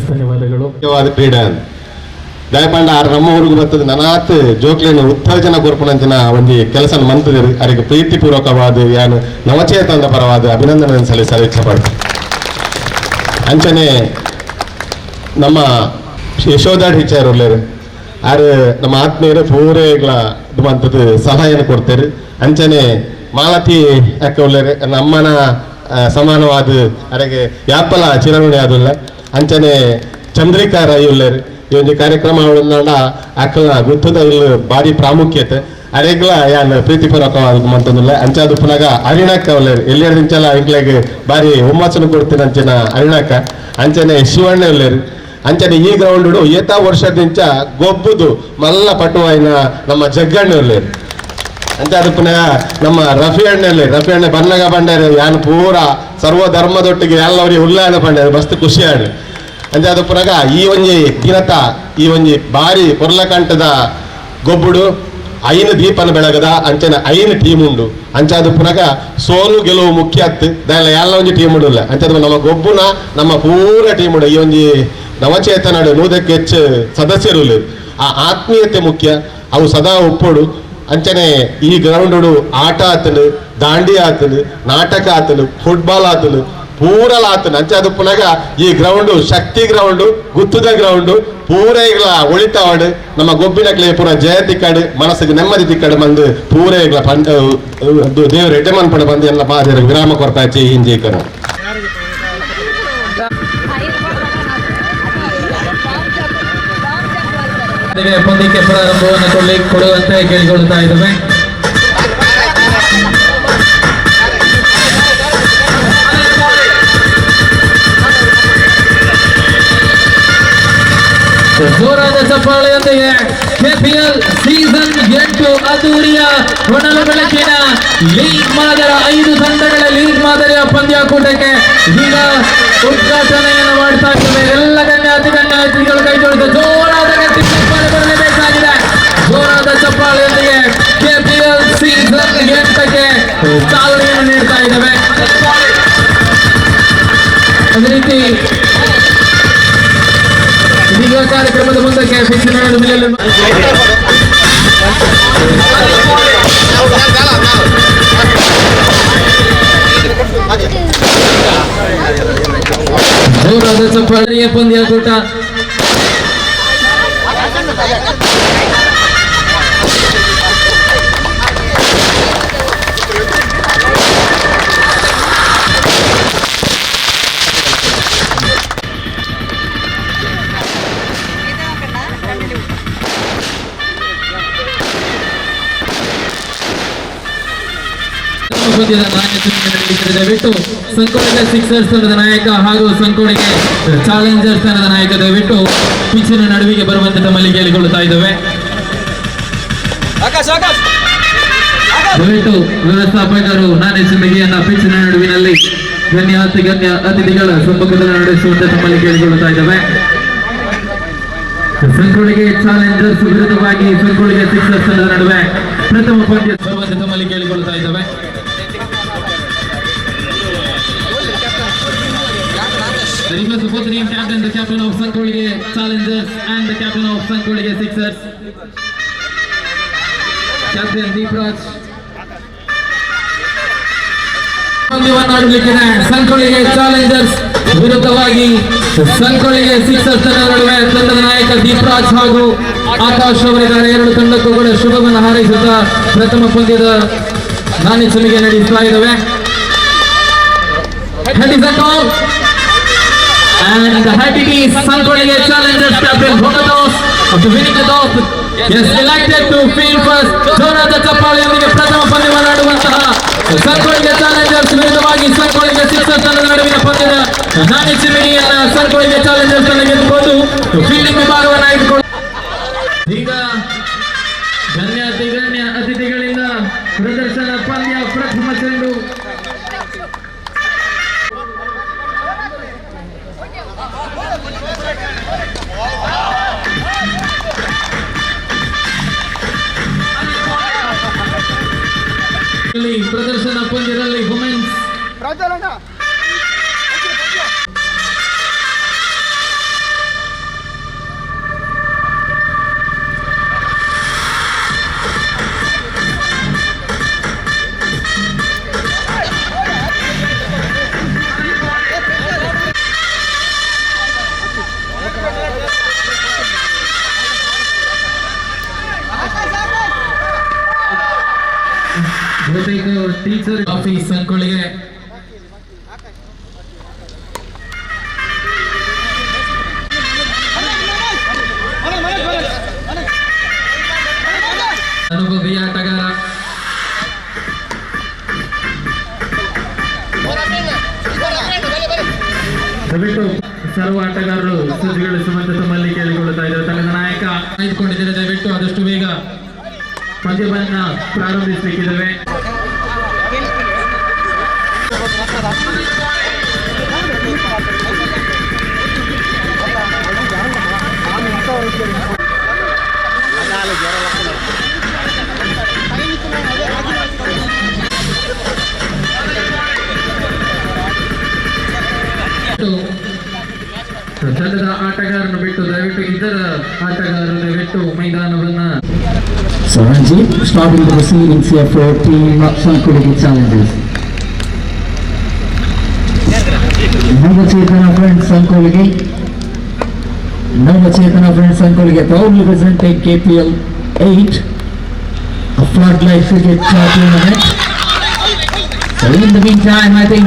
ಧನ್ಯವಾದಗಳು. ಕ್ರೀಡಾ ದಯಪಂಡ ಆರು ನಮ್ಮ ಊರಿಗೆ ಬರ್ತದೆ ನನಾತ್ ಜೋಕ್ಲೇನು ಉತ್ತೇಜನ ಕೊರ್ಪಣಂಚಿನ ಒಂದು ಕೆಲಸ ಮಂತದಿರು ಅವರಿಗೆ ಪ್ರೀತಿಪೂರ್ವಕವಾದ ಯಾನು ನವಚೇತನದ ಪರವಾದ ಅಭಿನಂದನೆ ಸಲ್ಲಿಸಲು ಇಚ್ಛಪಡ್ತೀನಿ. ಅಂಚನೆ ನಮ್ಮ ಯಶೋಧ ಟೀಚರ್ ಉಳ್ಳೇರು ಆರು ನಮ್ಮ ಆತ್ಮೀಯರು ಪೂರೆಗಳ ಇದು ಮಂತದ್ದು ಸಹಾಯನ ಕೊಡ್ತಾರೆ. ಅಂಚನೆ ಮಾಲತಿ ಅಕ್ಕ ಉಳ್ಳೇರು ನಮ್ಮನ ಸಮಾನವಾದ ಅವರಿಗೆ ಯಾಪಲ ಚಿರಋಣಿ ಆದಿಲ್ಲ. ಅಂಚನೆ ಚಂದ್ರಿಕಾ ರೈ ಉಳ್ಳೇರು ಈ ಒಂದು ಕಾರ್ಯಕ್ರಮ ಅವಳನ್ನ ಅಕ್ಕಲ ಗುತ್ತದ ಇಲ್ಲಿ ಭಾರಿ ಪ್ರಾಮುಖ್ಯತೆ ಅರೆಗ್ಲ ಯಾನ್ ಪ್ರೀತಿಪೂರ್ವಕವಾದ ಮಂತಂದಿಲ್ಲ. ಅಂಚಾದು ಪುನಗ ಅರಿಣಕ್ಕ ಉಳ್ಳೇರು ಎಲ್ಲಿಂಚಲ ಇಂಕ್ಲೆಗೆ ಭಾರಿ ಹುಮ್ಮಸ್ಸನ್ನು ಕೊಡ್ತೀನಿ ಅಂಚನ ಅರಿಣಕ್ಕ. ಅಂಚನೆ ಶಿವಣ್ಣ ಉಳ್ಳೇರು. ಅಂಚನೆ ಈ ಗ್ರೌಂಡ್ ಏತಾ ವರ್ಷದಿಂಚ ಗೊಬ್ಬುದು ಮಲ್ಲ ಪಟುವಾಯಿನ ನಮ್ಮ ಜಗ್ಗಣ್ಣ ಉಳ್ಳೇರು. ಅಂತ ಅದು ಪುನಃ ನಮ್ಮ ರಫಿ ಅಣ್ಣ ಬನ್ನಗ ಬಂಡಾರೆ ಯಾನ್ ಪೂರ ಸರ್ವ ಧರ್ಮದೊಟ್ಟಿಗೆ ಎಲ್ಲವರಿಗೆ ಉಲ್ಲಾದ ಬಂಡಾರೆ ಮಸ್ತ್ ಖುಷಿ ಆಡು. ಅಂತ ಅದು ಪುನಃ ಈ ಒಂಜಿ ದಿನತ ಈ ಒಂಜಿ ಬಾರಿ ಪೊರ್ಲಕಂಠದ ಗೊಬ್ಬುಡು ಐನು ದೀಪನ ಬೆಳಗದ ಅಂಚನೆ ಐನು ಟೀಮ್ ಉಂಡು. ಅಂಚಾದು ಪುನಃ ಸೋಲು ಗೆಲುವು ಮುಖ್ಯ ಅತ್ತು ದಾಯಲ ಎಲ್ಲ ಒಂಜಿ ಟೀಮ್ ಉಂಡುಲ್ಲ. ಅಂಚದು ನಮ್ಮ ಗೊಬ್ಬುನ ನಮ್ಮ ಪೂರ ಟೀಮ್ ಉಂಡು. ಈ ಒಂಜಿ ನವಚೇತನಡು 100ಕ್ಕೆ ಹೆಚ್ಚು ಸದಸ್ಯರು. ಆ ಆತ್ಮೀಯತೆ ಮುಖ್ಯ, ಅವು ಸದಾ ಒಪ್ಪೋಡು. ಅಂಚನೆ ಈ ಗ್ರೌಂಡು ಆಟ ಆತನು, ದಾಂಡಿ ಆತನು, ನಾಟಕ ಆತನು, ಫುಟ್ಬಾಲ್ ಆತನು, ಪೂರಲ ಆತನು. ಅಂಚೆ ಅದು ಪುನಃ ಈ ಗ್ರೌಂಡು ಶಕ್ತಿ ಗ್ರೌಂಡು, ಗುತ್ತದ ಗ್ರೌಂಡು ಪೂರೈಗಳ ಒಳಿತಾವಡು ನಮ್ಮ ಗೊಬ್ಬಿನಕ್ಲೆ ಪೂರ ಜಯ ತಿಕ್ಕಡು ಮನಸ್ಸಿಗೆ ನೆಮ್ಮದಿ ತಿಕ್ಕಡು ಬಂದು ಪೂರೈಗಳ ಪಂಡ ದೇವರು ಎಡ್ಡೆಮನ್ ಪಡ ಬಂದು ಎಲ್ಲ ಮಾದಿರ ವಿರಾಮ ಕೊಡ್ತಾಚೆ ಹಿಂಜೇಕರ ಪಂದ್ಯಕ್ಕೆ ಪ್ರಾರಂಭವನ್ನು ಕೊಡುವಂತೆ ಕೇಳಿಕೊಳ್ತಾ ಇದ್ದೇವೆ. ಜೋರಾದ ಚಪ್ಪಾಳೆಯೊಂದಿಗೆ ಕೆಪಿಎಲ್ ಸೀಸನ್ 8 ಅದ್ದೂರಿಯ ಹೊನಲು ಬೆಳಕಿನ ಲೀಗ್ ಮಾದರ 5 ತಂಡಗಳ ಲೀಗ್ ಮಾದರಿಯ ಪಂದ್ಯಾಕೂಟಕ್ಕೆ ಈಗ ಉದ್ಘಾಟನೆಯನ್ನು ಮಾಡ್ತಾ ಇದ್ದೇವೆ. ಎಲ್ಲ ಗಣ್ಯಾತಿಗಳು ಕೈ ಜೋಡಿದ ಜೋರಾದ ಗಟ್ಟಿ ಚಪ್ಪಾಳೆ ಬರಲೇಬೇಕಾಗಿದೆ. ಜೋರಾದ ಚಪ್ಪಾಳೆಯೊಂದಿಗೆ ಕೆಪಿಎಲ್ ಸೀಸನ್ 8ಕ್ಕೆ ಚಾಲನೆಯನ್ನು ನೀಡ್ತಾ ಇದ್ದೇವೆ. ಅದೇ ರೀತಿ ಇದೀಗ ಕಾರ್ಯಕ್ರಮದ ಮುಂದಕ್ಕೆ ಶಿಕ್ಷಣ ಜೋರಾದ ಚಪ್ಪಾಳೆಯ ಪಂದ್ಯಾಕೂಟ ದಯವಿಟ್ಟು ಸಂಕೋಳಿಗೆ ಸಿಕ್ಸರ್ಸ್ ತಂಡದ ನಾಯಕ ಹಾಗೂ ಸಂಕೋಳಿಗೆ ಚಾಲೆಂಜರ್ಸ್ ತಂಡದ ನಾಯಕ ದಯವಿಟ್ಟು ಪಿಚ್ಚಿನ ನಡುವಿಗೆ ಬರುವಂತೆ ತಮ್ಮಲ್ಲಿ ಕೇಳಿಕೊಳ್ಳುತ್ತಾ ಇದ್ದೇವೆ. ದಯವಿಟ್ಟು ವ್ಯವಸ್ಥಾಪಕರು ನಾನೇ ಸಿಂದಗಿಯನ್ನ ಪಿಚ್ಚಿನ ನಡುವಿನಲ್ಲಿ ಗಣ್ಯ ಅತಿಥಿಗಳ ಸಮ್ಮುಖದಲ್ಲಿ ನಡೆಸುವಂತೆ ತಮ್ಮಲ್ಲಿ ಕೇಳಿಕೊಳ್ಳುತ್ತಾ ಇದ್ದೇವೆ. ಸಂಕೋಳಿಗೆ ಚಾಲೆಂಜರ್ಸ್ ವಿರುದ್ಧವಾಗಿ ಸಂಕೋಳಿಗೆ ಸಿಕ್ಸರ್ಸ್ ನಡುವೆ ಪ್ರಥಮ ಪಂದ್ಯ ತಮ್ಮಲ್ಲಿ ಕೇಳಿಕೊಳ್ತಾ ಇದ್ದಾವೆ. The request of both the team captain, the captain of Sankolige Challengers and the captain of Sankolige Sixers. Captain Deepraj. ಪಂದ್ಯವನ್ನು ಆಡಲಿಕ್ಕಿದೆ. ಸಂಕೋಳಿಗೆ ಚಾಲೆಂಜರ್ಸ್ ವಿರುದ್ಧವಾಗಿ ಸಂಕೋಳಿಗೆ ಸಿಕ್ಸರ್ಸ್ ನಡುವೆ ತಂಡದ ನಾಯಕ ದೀಪರಾಜ್ ಹಾಗೂ ಆಕಾಶ್ ಅವರಿದ್ದಾರೆ. ಎರಡು ತಂಡಕ್ಕೂ ಕೂಡ ಶುಭವನ್ನು ಹಾರೈಸುತ್ತಾ ಪ್ರಥಮ ಪಂದ್ಯದ ನಾಣ್ಯಚಲಿಗೆ ನಡೆಸ್ತಾ ಇದ್ದಾವೆ. And the happy is Sankolige Challengers captain Bhogatos after winning the toss is selected to field first. ಜೋರಾದ ಚಪ್ಪಾಳೆಯೊಂದಿಗೆ ಪ್ರಥಮ ಪಂದ್ಯವನ್ನು ಆಡುವಂತಹ ಸಂಕೋಳಿಗೆ ಚಾಲೆಂಜರ್ಸ್ ವಿರುದ್ಧವಾಗಿ ಸಂಕೋಳಿಗೆ ಸಿಕ್ಸರ್ಸ್ ನಡುವಿನ ಪಂದ್ಯದ ನಾಣ್ಯ ಚಿಮ್ಮಿಣಿಯನ್ನ ಸಂಕೋಳಿಗೆ ಚಾಲೆಂಜರ್ಸ್ ಗೆದ್ದುಕೊಂಡು ಫೀಲ್ಡಿಂಗ್ ವಿಭಾಗವನ್ನು ಆಯ್ದುಕೊಂಡು ಈಗ ಗಣ್ಯ ಅತಿಥಿಗಳಿಂದ ಪ್ರದರ್ಶನ ಪಂದ್ಯ ಪ್ರಥಮ ಚೆಂಡು. ಪ್ರದರ್ಶನ ಪಂದ್ಯದಲ್ಲಿ ವುಮೆನ್ಸ್ ಟೀಚರ್ ಆಫೀಸ್ ಸಂಕೋಳಿಗೆ ಅನುಭವಿ ಆಟಗಾರ ದಯವಿಟ್ಟು ಸರ್ವ ಆಟಗಾರರು ಸಜ್ಜುಗೊಳಿಸುವಂತೆ ತಮ್ಮಲ್ಲಿ ಕೇಳಿಕೊಳ್ಳುತ್ತಾ ಇದ್ದಾರೆ. ತಂಡದ ನಾಯಕ ಆಯ್ದುಕೊಂಡಿದ್ದಾರೆ. ದಯವಿಟ್ಟು ಆದಷ್ಟು ಬೇಗ ಪಂದ್ಯವನ್ನ ಪ್ರಾರಂಭಿಸಬೇಕಿದ್ದೇವೆ. ತಂಡದ ಆಟಗಾರನ್ನು ಬಿಟ್ಟು ದಯವಿಟ್ಟು ಇತರ ಆಟಗಾರರು ದಯವಿಟ್ಟು ಮೈದಾನವನ್ನ. So Ranjit starting the proceedings here for team Sankolige Challengers. Navachetana friends Sankolige. Navachetana friends Sankolige proudly presenting KPL 8, a floodlight cricket tournament. So in the meantime, I think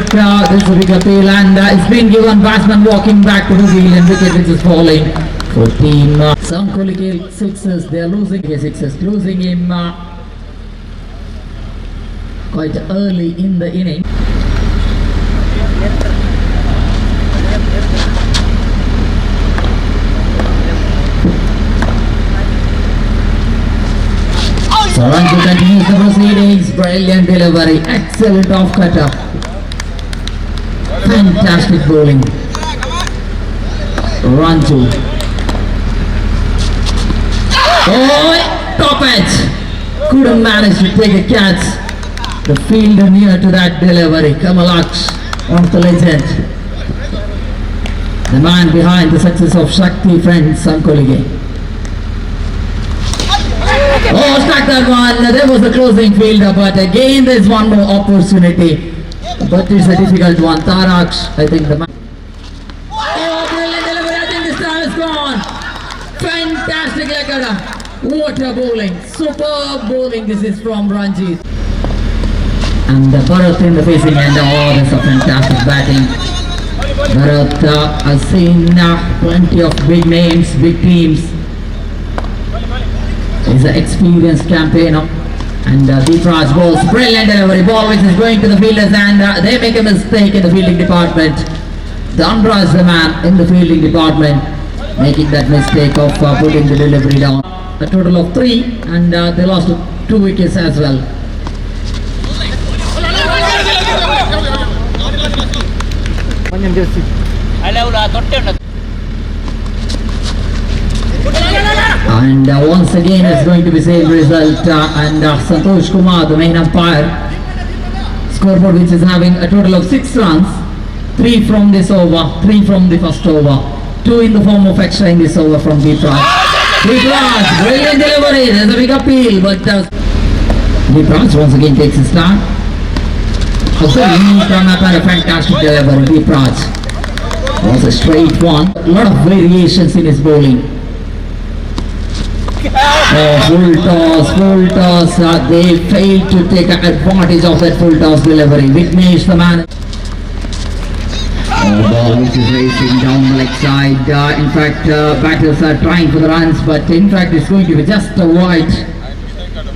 this is a big appeal and it's been given batsman walking back to the wheel and wicket which is falling for team Sankolige Sixers. They are losing Sixers, losing him quite early in the inning. So Ranju continues the proceedings. Brilliant delivery, excellent off cutter, fantastic bowling. Ranju. Oh, top edge. Couldn't manage to take a catch. The fielder near to that delivery. Kamalaksh on the legend. The man behind the success of Shakti friends Sankolige. Oh, stuck that one. There was a closing fielder, but again there's one more opportunity. But it's a difficult one. Taraksh, I think the man. Oh, brilliant delivery. I think this time is gone. Fantastic Lekada. What a bowling. Superb bowling. This is from Ranjit. And Bharat in the facing end. Oh, that's a fantastic batting. Bharat has seen plenty of big names, big teams. He's an experienced campaigner. And Deepraj bowls brilliant delivery. Ball which is going to the fielders and they make a mistake in the fielding department. Dhanraj the man in the fielding department making that mistake of putting the delivery down. A total of 3 and they lost 2 wickets as well. And once again it's going to be same result and Santosh Kumar, the main umpire, scoreboard which is having a total of 6 runs, 3 from this over, 3 from the first over, 2 in the form of extra in this over from Deep Raj. Deep Raj, brilliant delivery, there's a big appeal, but Deep Raj once again takes his turn. A good inning from a fantastic delivery. Deep Raj was a straight one, a lot of variations in his bowling. Full toss, they failed to take advantage of that full toss delivery. Vignesh, the man. Ball which is racing down the leg side. In fact, batters are trying for the runs, but in fact it's going to be just a wide.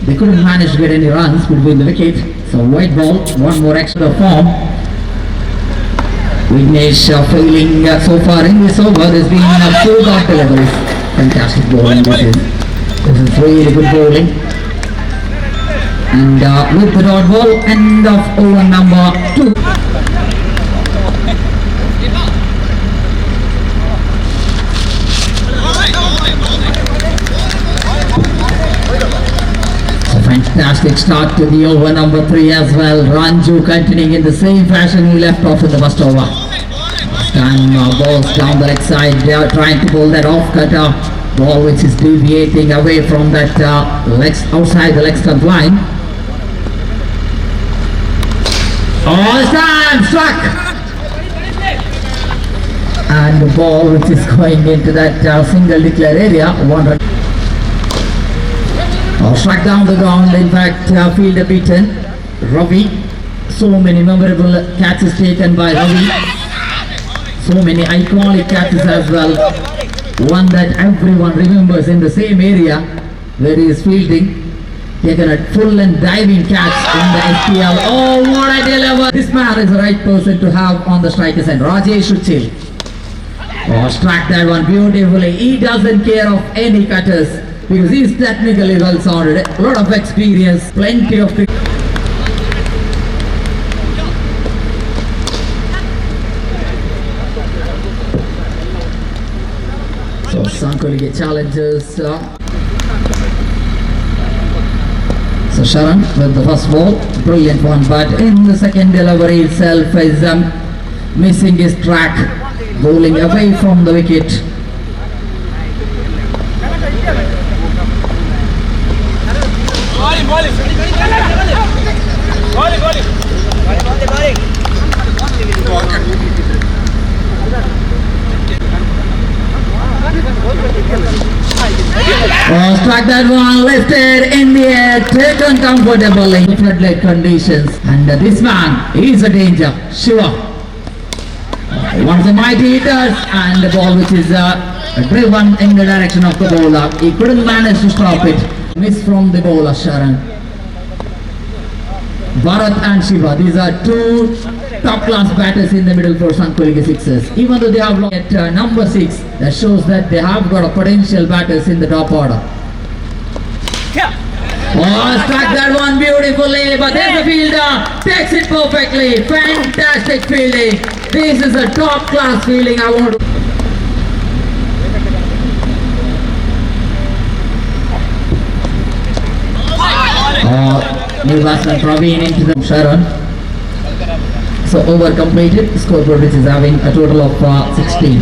They couldn't manage to get any runs between the wicket. So white ball, one more extra form. Vignesh failing so far in this over. There's been 4 dot deliveries. Fantastic bowling this is really good bowling. And with the dot ball, end of over number 2. So fantastic start to the over number 3 as well. Ranju continuing in the same fashion he left off in the first over. Stan balls down the leg side. They are trying to pull that off cutter. Ball which is deviating away from that outside the leg stump line. Oh, Stan struck! And the ball which is going into that single declare area. One run. Struck down the ground, in fact fielder beaten. Ravi, so many memorable catches taken by Ravi. So many iconic catches as well. One that everyone remembers in the same area where he is fielding. Taken a full and diving catch in the SPL. Oh, what a deliver! This man is the right person to have on the striker's end. Rajesh Uchil. Oh, struck that one beautifully. He doesn't care of any cutters because he is technically well sounded. A lot of experience, plenty of. So Sankolege challenges. So Sharan with the first ball, brilliant one, but in the second delivery itself is missing his track, bowling away from the wicket. Struck that one, lifted in the air, taken comfortably in floodlight conditions. And this man is a danger, Shiva. One of the mighty hitters, and the ball which is driven in the direction of the bowler. He couldn't manage to stop it. Miss from the bowler, Sharan. Bharat and Shiva, these are 2 top-class batters in the middle for Sankolege Sixers. Even though they have lost at number 6, that shows that they have got a potential batters in the top order. Oh, struck that one beautifully, but there's the fielder, takes it perfectly. Fantastic fielding. This is a top-class fielding. I want to. New batsman Praveen into the Sharan. So over completed, scoreboard which is having a total of 16.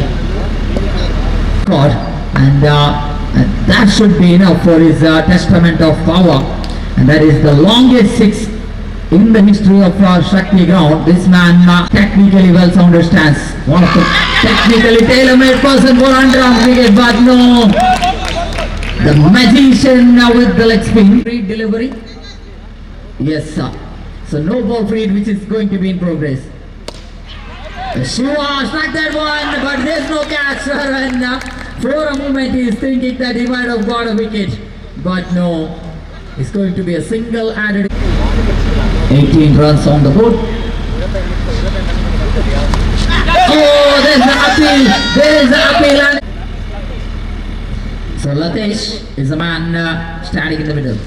God, and that should be enough for his testament of power, and that is the longest 6 in the history of Shakti ground. This man technically well sounded stance, one of the technically tailor-made person for underarm cricket, but no, the magician with the leg spin. Free delivery, yes sir. So no ball free which is going to be in progress. Shiva struck that one, but there's no catch, and for a moment he is thinking that he might have got a wicket, but no, it's going to be a single added. 18 runs on the board. Oh, there's the appeal, so Latesh is the man standing in the middle.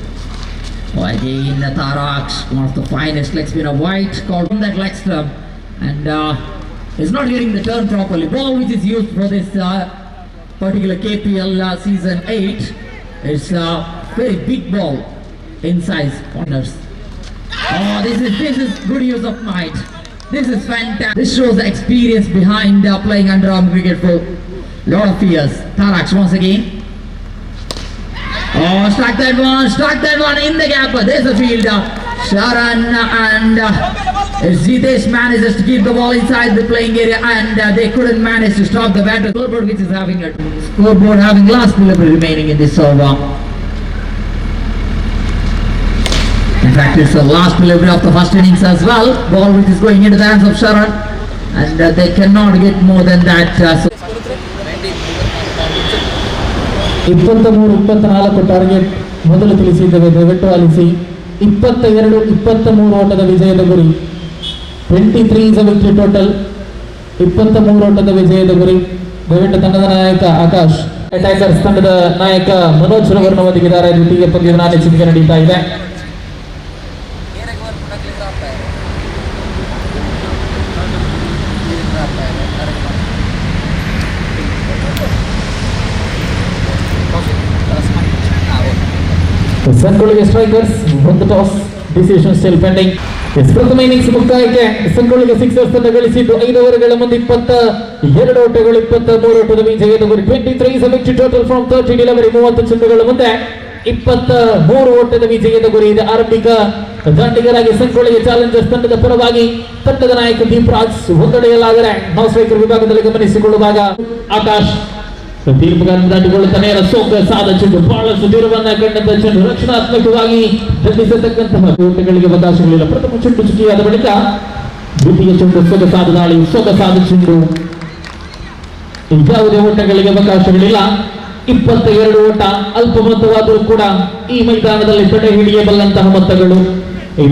Oh, again Taraksh, one of the finest leg spinner, White called from that leg stump, and is not getting the turn properly. Ball which is used for this particular KPL season 8 It's a very big ball in size. Corners. Oh, this is good use of might. This is fantastic. This shows the experience behind playing underarm cricket for lot of years. Tarak once again. Oh, struck that one in the gap. There's a fielder. Sharan and Jitesh manages to keep the ball inside the playing area, and they couldn't manage to stop the batter. Scoreboard which is having a scoreboard having last delivery remaining in this over. In fact, it's the last delivery of the first innings as well. Ball which is going into the hands of Sharan, and they cannot get more than that. So 23-24 target ಮೊದಲು ತಿಳಿಸಿದ್ದೇವೆ, ದಯವಿಟ್ಟು ಆಲಿಸಿ. 22-23 ಓಟದ ವಿಜಯದ ಗುರಿ. 23 is a victory total. 23 ಓಟದ ವಿಜಯದ ಗುರಿ. ದಯವಿಟ್ಟು ತಂಡದ ನಾಯಕ ಆಕಾಶ್, ಟೈಗರ್ಸ್ ತಂಡದ ನಾಯಕ ಮನೋಜ್ ರವರನ್ನು ಒದಗಿದ್ದಾರೆ. ದ್ವಿತೀಯ ಪಂದ್ಯದ ನಾಣ್ಯಚಿನ್ನಿಗೆ ನಡೀತಾ ಇದೆ. ಸಂಗೊಳ್ಳಿಗೆ ಸ್ಟ್ರೈಕರ್ಸ್ ಒಂದು ಟಾಸ್, ಡಿಸಿಷನ್ ಸ್ಟಿಲ್ ಪೆಂಡಿಂಗ್. ಪ್ರಥಮ ಇನ್ನಿಂಗ್ಸ್ ಮುಕ್ತಾಯಕ್ಕೆ ಸಂಗೊಳ್ಳಿಗೆ ಸಿಕ್ಸರ್ಸ್ ಅನ್ನು ಗಳಿಸಿದ್ದು 5 ಓವರ್ಗಳ ಮುಂದೆ 22 ಓಟಗಳು, 23 ಓಟದ ವಿಜಯದ ಗುರಿ. 23 is a victory total from 30 delivery. 30 ಚೆಂಡುಗಳ ಮುಂದೆ 23 ಓಟದ ವಿಜಯದ ಗುರಿ ಇದೆ. ಆರಂಭಿಕ ದಾಂಡಿಗರಾಗಿ ಸಂಗೊಳ್ಳಿಗೆ ಚಾಲೆಂಜರ್ಸ್ ತಂಡದ ಪರವಾಗಿ ತಂಡದ ನಾಯಕ ದೀಪ್ ರಾಜ್ ಒಂದೆಡೆಯಲ್ಲಾದರೆ ನಾನ್ ಸ್ಟ್ರೈಕರ್ ವಿಭಾಗದಲ್ಲಿ ಗಮನಿಸಿಕೊಳ್ಳುವಾಗ ಆಕಾಶ್ ತೀರ್ಪುಗಾರನ್ನು ದಾಟಿಕೊಳ್ಳುತ್ತಾನೆ. ಸೊಗಸಾದ ಚೆಂಡು, ಬಹಳಷ್ಟು ದೂರವನ್ನ ಕಂಡಂತ ಚೆಂಡು, ರಕ್ಷಣಾತ್ಮಕವಾಗಿ ದಂಡಿಸತಕ್ಕಂತಹ ಓಟಗಳಿಗೆ ಅವಕಾಶಗಳಿಲ್ಲ. ಪ್ರಥಮ ಚೆಂಡು ಚುಕ್ಕಿಯಾದ ಬಳಿಕ ದ್ವಿತೀಯ ಚೆಂಡು ಸೊಗಸಾದ ದಾಳಿ, ಸೊಗಸಾದ ಚೆಂಡು, ಯಾವುದೇ ಓಟಗಳಿಗೆ ಅವಕಾಶಗಳಿಲ್ಲ. 22 ಓಟ ಅಲ್ಪ ಮೊತ್ತವಾದರೂ ಕೂಡ ಈ ಮೈದಾನದಲ್ಲಿ ತಡೆ ಹಿಡಿಯಬಲ್ಲಂತಹ ಮೊತ್ತಗಳು.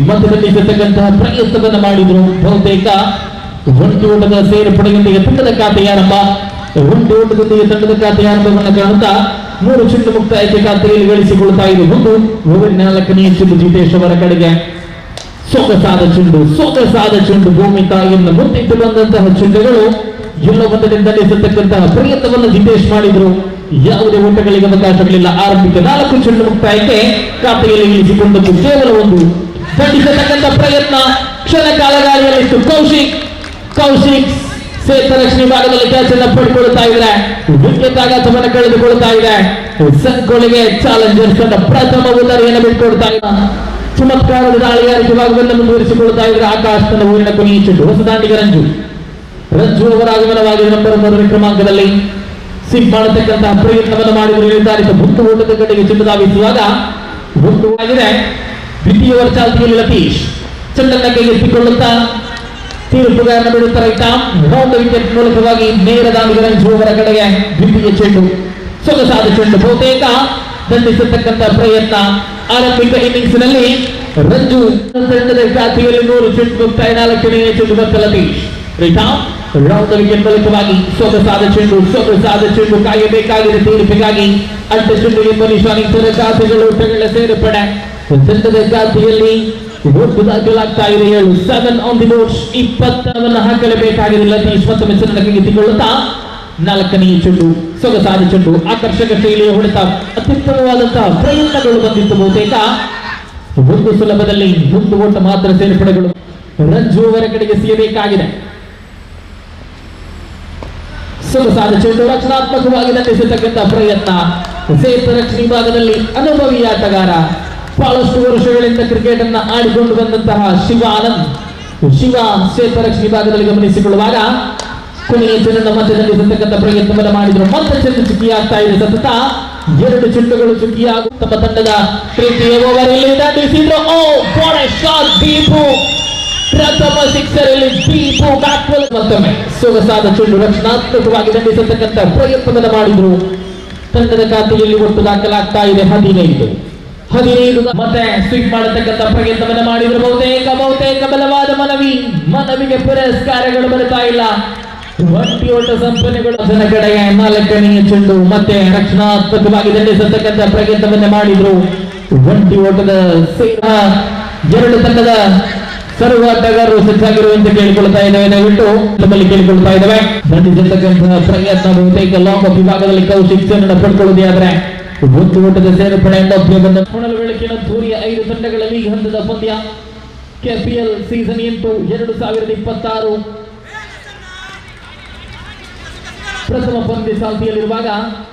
ಮಧ್ಯದಲ್ಲಿರ್ತಕ್ಕಂತಹ ಪ್ರಯತ್ನವನ್ನು ಮಾಡಿದ್ರು. ಬಹುತೇಕ ಒಂದು ಓಟದ ಸೇರ್ಪಡೆಯೊಂದಿಗೆ ತಂಡದ ಖಾತೆ ಆರಂಭ, ಒಂದು ಓಟದೊಂದಿಗೆ ತಂಡದ ಖಾತೆ ಆರಂಭವನ್ನು ಕಾಣುತ್ತಾ 3 ಚೆಂಡು ಮುಕ್ತಾಯಕ್ಕೆ ಖಾತೆಯಲ್ಲಿ ಗಳಿಸಿಕೊಳ್ತಾ ಇದೆ. ಒಂದು ಓವರಿನ 4ನೇ ಚೆಂಡು ಜಿತೇಶ್ ಅವರ ಕಡೆಗೆ. ಸೊಗಸಾದ ಚೆಂಡು, ಸೊಗಸಾದ ಚೆಂಡು, ಭೂಮಿ ತಾಯಿಯನ್ನು ಮುತ್ತಿಟ್ಟು ಬಂದಂತಹ ಚೆಂಡುಗಳು ಎಲ್ಲವೊಂದರಿಂದ ದಂಡಿಸತಕ್ಕಂತಹ ಪ್ರಯತ್ನವನ್ನು ಜಿತೇಶ್ ಮಾಡಿದ್ರು. ಯಾವುದೇ ಓಟಗಳಿಗೆ ಅವಕಾಶಗಳಿಲ್ಲ. ಆರಂಭಿಕ 4 ಚೆಂಡು ಮುಕ್ತಾಯಕ್ಕೆ ಖಾತೆಯಲ್ಲಿ ಇಳಿಸಿಕೊಂಡದ್ದು ಕೇವಲ ಒಂದು. ದಂಡಿಸತಕ್ಕಂಥ ಪ್ರಯತ್ನ ಕ್ಷಣ ಕಾಲಗಾಳಿಯಲ್ಲಿತ್ತು. ಕೌಶಿಕ್ ಸೇತರಕ್ಷಣೆ ಭಾಗದಲ್ಲಿ ಕ್ಯಾಚ್ ಅನ್ನು ಪಡ್ಕೊಳ್ತಾ ಇದ್ರೆ, ವಿಕೆಟ್ ಆಘಾತವನ್ನು ಕಳೆದುಕೊಳ್ತಾ ಇದೆ. ಸಂಗೊಳ್ಳಿಗೆ ಚಾಲೆಂಜರ್ಸ್ ತಂಡ ಪ್ರಥಮ ಉದರಿಯನ್ನು ಬಿಟ್ಕೊಡ್ತಾ ಇದೆ. ಚಮತ್ಕಾರದ ದಾಳಿಗಾರಿಕೆ ಭಾಗವನ್ನು ಮುಂದುವರಿಸಿಕೊಳ್ತಾ ಇದ್ರೆ ಆಕಾಶ್ ತನ್ನ ಊರಿನ ಕೊನೆಯ ಚೆಂಡು. ಹೊಸ ದಾಂಡಿಗ ರಂಜು ಅವರ ಆಗಮನವಾಗಿ ನಂಬರ್ 1 ಕ್ರಮಾಂಕದಲ್ಲಿ ಸಿಕ್ ಮಾಡತಕ್ಕಂತಹ ಪ್ರಯತ್ನವನ್ನು ಮಾಡಿದ್ರು. ನಿರ್ಧಾರಿತ ಒಂದು ಓಟದ ಕಡೆಗೆ ಚೆಂಡು ಧಾವಿಸುವಾಗ ಒಂದು ಆಗಿದೆ. ದ್ವಿತೀಯ ಓವರ್ ಚಾಲ್ತಿಯಲ್ಲಿ ಲತೀಶ್ ಚೆಂಡನ್ನು ಕೈಗೆತ್ತಿಕೊಳ್ಳುತ್ತಾ ತೀರ್ಪುಗಾರನ ಬಿಡುತ್ತಾ ರೈತ ರೌಂಡ್ ವಿಕೆಟ್ ಮೂಲಕವಾಗಿ ನೇರ ದಾಂಡಿಗ ರಂಜು ಅವರ ಕಡೆಗೆ ದ್ವಿತೀಯ ಚೆಂಡು, ಸೊಗಸಾದ ಚೆಂಡು, ಬಹುತೇಕ ದಂಡಿಸತಕ್ಕಂಥ ಪ್ರಯತ್ನ. ಆರಂಭಿಕ ಇನ್ನಿಂಗ್ಸ್ ನಲ್ಲಿ ರಂಜು ತಂಡದ ಖಾತೆಯಲ್ಲಿ 100 ಚೆಂಡು ಮುಕ್ತಾಯ. 4ನೇ ಚೆಂಡು ಬಂತ ಲತೀಶ್ ರೈತ ರೌಂಡ್ ವಿಕೆಟ್ ಮೂಲಕವಾಗಿ ಸೊಗಸಾದ ಚೆಂಡು ಕಾಯಬೇಕಾಗಿದೆ ತೀರ್ಪಿಗಾಗಿ. ಅಡ್ಡ ಚೆಂಡು ಎಂಬ ನಿಶಾನಿತರ ಖಾತೆಗಳು ಓಟಗಳ ಸೇರ್ಪಡೆ. ತಂಡದ ಖಾತೆಯಲ್ಲಿ ಒಟ್ಟು ದಾಖಲಾಗ್ತಾ ಇದೆ 7 ಆನ್ ದಿ ಬೋರ್ಡ್. 20 ಹಾಕಲೇಬೇಕಾಗಿದೆ. ಲತೀಶ್ ಮತ್ತೊಮ್ಮೆ ಚೆಂಡನ್ನು ಕೈಗೆತ್ತಿಕೊಳ್ಳುತ್ತಾ 4ನೇ ಚೆಂಡು, ಸೊಗಸಾದ ಚೆಂಡು, ಆಕರ್ಷಕ ಶೈಲಿಯ ಹೊಡೆತ, ಅತ್ಯುತ್ತಮವಾದಂತಹ ಪ್ರಯತ್ನಗಳು ಬಂದಿತ್ತು. ಬಹುತೇಕ ಒಂದು ಸುಲಭದಲ್ಲಿ ಒಂದು ಓಟ ಮಾತ್ರ ಸೇರ್ಪಡೆಗಳು ರಂಜು ಅವರ ಕಡೆಗೆ ಸಿಗಬೇಕಾಗಿದೆ. ಸೊಗಸಾದ ಚೆಂಡು, ರಕ್ಷಣಾತ್ಮಕವಾಗಿ ದಂಡಿಸತಕ್ಕಂಥ ಪ್ರಯತ್ನ. ಸೇತ ರಕ್ಷಣೆ ಭಾಗದಲ್ಲಿ ಅನುಭವಿ ಆಟಗಾರ, ಬಹಳಷ್ಟು ವರ್ಷಗಳಿಂದ ಕ್ರಿಕೆಟ್ ಅನ್ನ ಆಡಿಕೊಂಡು ಬಂದಂತಹ ಶಿವ ಸೇತ ರಕ್ಷಣೆ ಭಾಗದಲ್ಲಿ ಗಮನಿಸಿಕೊಳ್ಳುವಾಗ ಕೊನೆಯ ಚೆಂಡನ್ನು ಮತ್ತೆ ದಂಡಿಸತಕ್ಕಂಥ ಪ್ರಯತ್ನವನ್ನು ಮಾಡಿದ್ರು. ಮತ್ತೆ ಚೆಂಡು ಚುಕ್ಕಿಯಾಗ್ತಾ ಇದೆ. ಸತತ 2 ಚೆಂಡುಗಳು ಚುಕ್ಕಿಯಾಗುವ ತಮ್ಮ ತಂಡದ ತೃತೀಯ ಓವರಲ್ಲಿ ದಂಡಿಸಿದ್ರು. ದೀಪು ಪ್ರಥಮ ಸಿಕ್ಸರ್ ಅಲ್ಲಿ ದೀಪು ಬ್ಯಾಟ್ವಲ್ ಮತ್ತೊಮ್ಮೆ ಸೊಗಸಾದ ಚೆಂಡು, ರಕ್ಷಣಾತ್ಮಕವಾಗಿ ದಂಡಿಸತಕ್ಕಂಥ ಪ್ರಯತ್ನವನ್ನು ಮಾಡಿದ್ರು. ತಂಡದ ಖಾತೆಯಲ್ಲಿ ಒಟ್ಟು ದಾಖಲಾಗ್ತಾ ಇದೆ 15 ಮತ್ತೆ ಸ್ವಿಂಗ್ ಮಾಡತಕ್ಕಂಥ ಪ್ರಯತ್ನವನ್ನು ಮಾಡಿದ್ರು. ಬಹುತೇಕ ಬಲವಾದ ಮನವಿಗೆ ಪುರಸ್ಕಾರಗಳು ಬರ್ತಾ ಇಲ್ಲ. ಒಂಟಿ ಓಟ ಸಂಪನ್ನೆಗಳು ಜನ ಕಡೆಗೆ 4ನೇ ಚೆಂಡು ಮತ್ತೆ ರಕ್ಷಣಾತ್ಮಕವಾಗಿ ದಂಡಿಸತಕ್ಕಂಥ ಪ್ರಯತ್ನವನ್ನು ಮಾಡಿದ್ರು. ಒಂಟಿ ಓಟದ 2 ತಂಡದ ಸರ್ವ ಆಟಗಾರರು ಸಜ್ಜಾಗಿರುವಂತೆ ಕೇಳಿಕೊಳ್ತಾ ಇದ್ದೇವೆ. ದಯವಿಟ್ಟು ನಮ್ಮಲ್ಲಿ ಕೇಳಿಕೊಳ್ತಾ ಇದ್ದೇವೆ. ದಂಡಿಸತಕ್ಕಂತಹ ಪ್ರಯತ್ನ ಬಹುತೇಕ ಲಾಂಗ್ ವಿಭಾಗದಲ್ಲಿ ಕೌಶಿಕ್ ಚೆಂಡನ್ನು ಪಡ್ಕೊಳ್ಳುವುದೇ ಆದ್ರೆ ಒಂದು ಓಟದ ಸೇರ್ಪಡೆಯಿಂದ ಬಂದ ಹೊನಲು ಬೆಳಕಿನ ಧೂರಿಯ 5 ತಂಡಗಳ ಲೀಗ್ ಹಂತದ ಪಂದ್ಯ ಕೆಪಿಎಲ್ ಸೀಸನ್ 8 2026 ಪ್ರಥಮ ಪಂದ್ಯ ಚಾಲ್ತಿಯಲ್ಲಿರುವಾಗ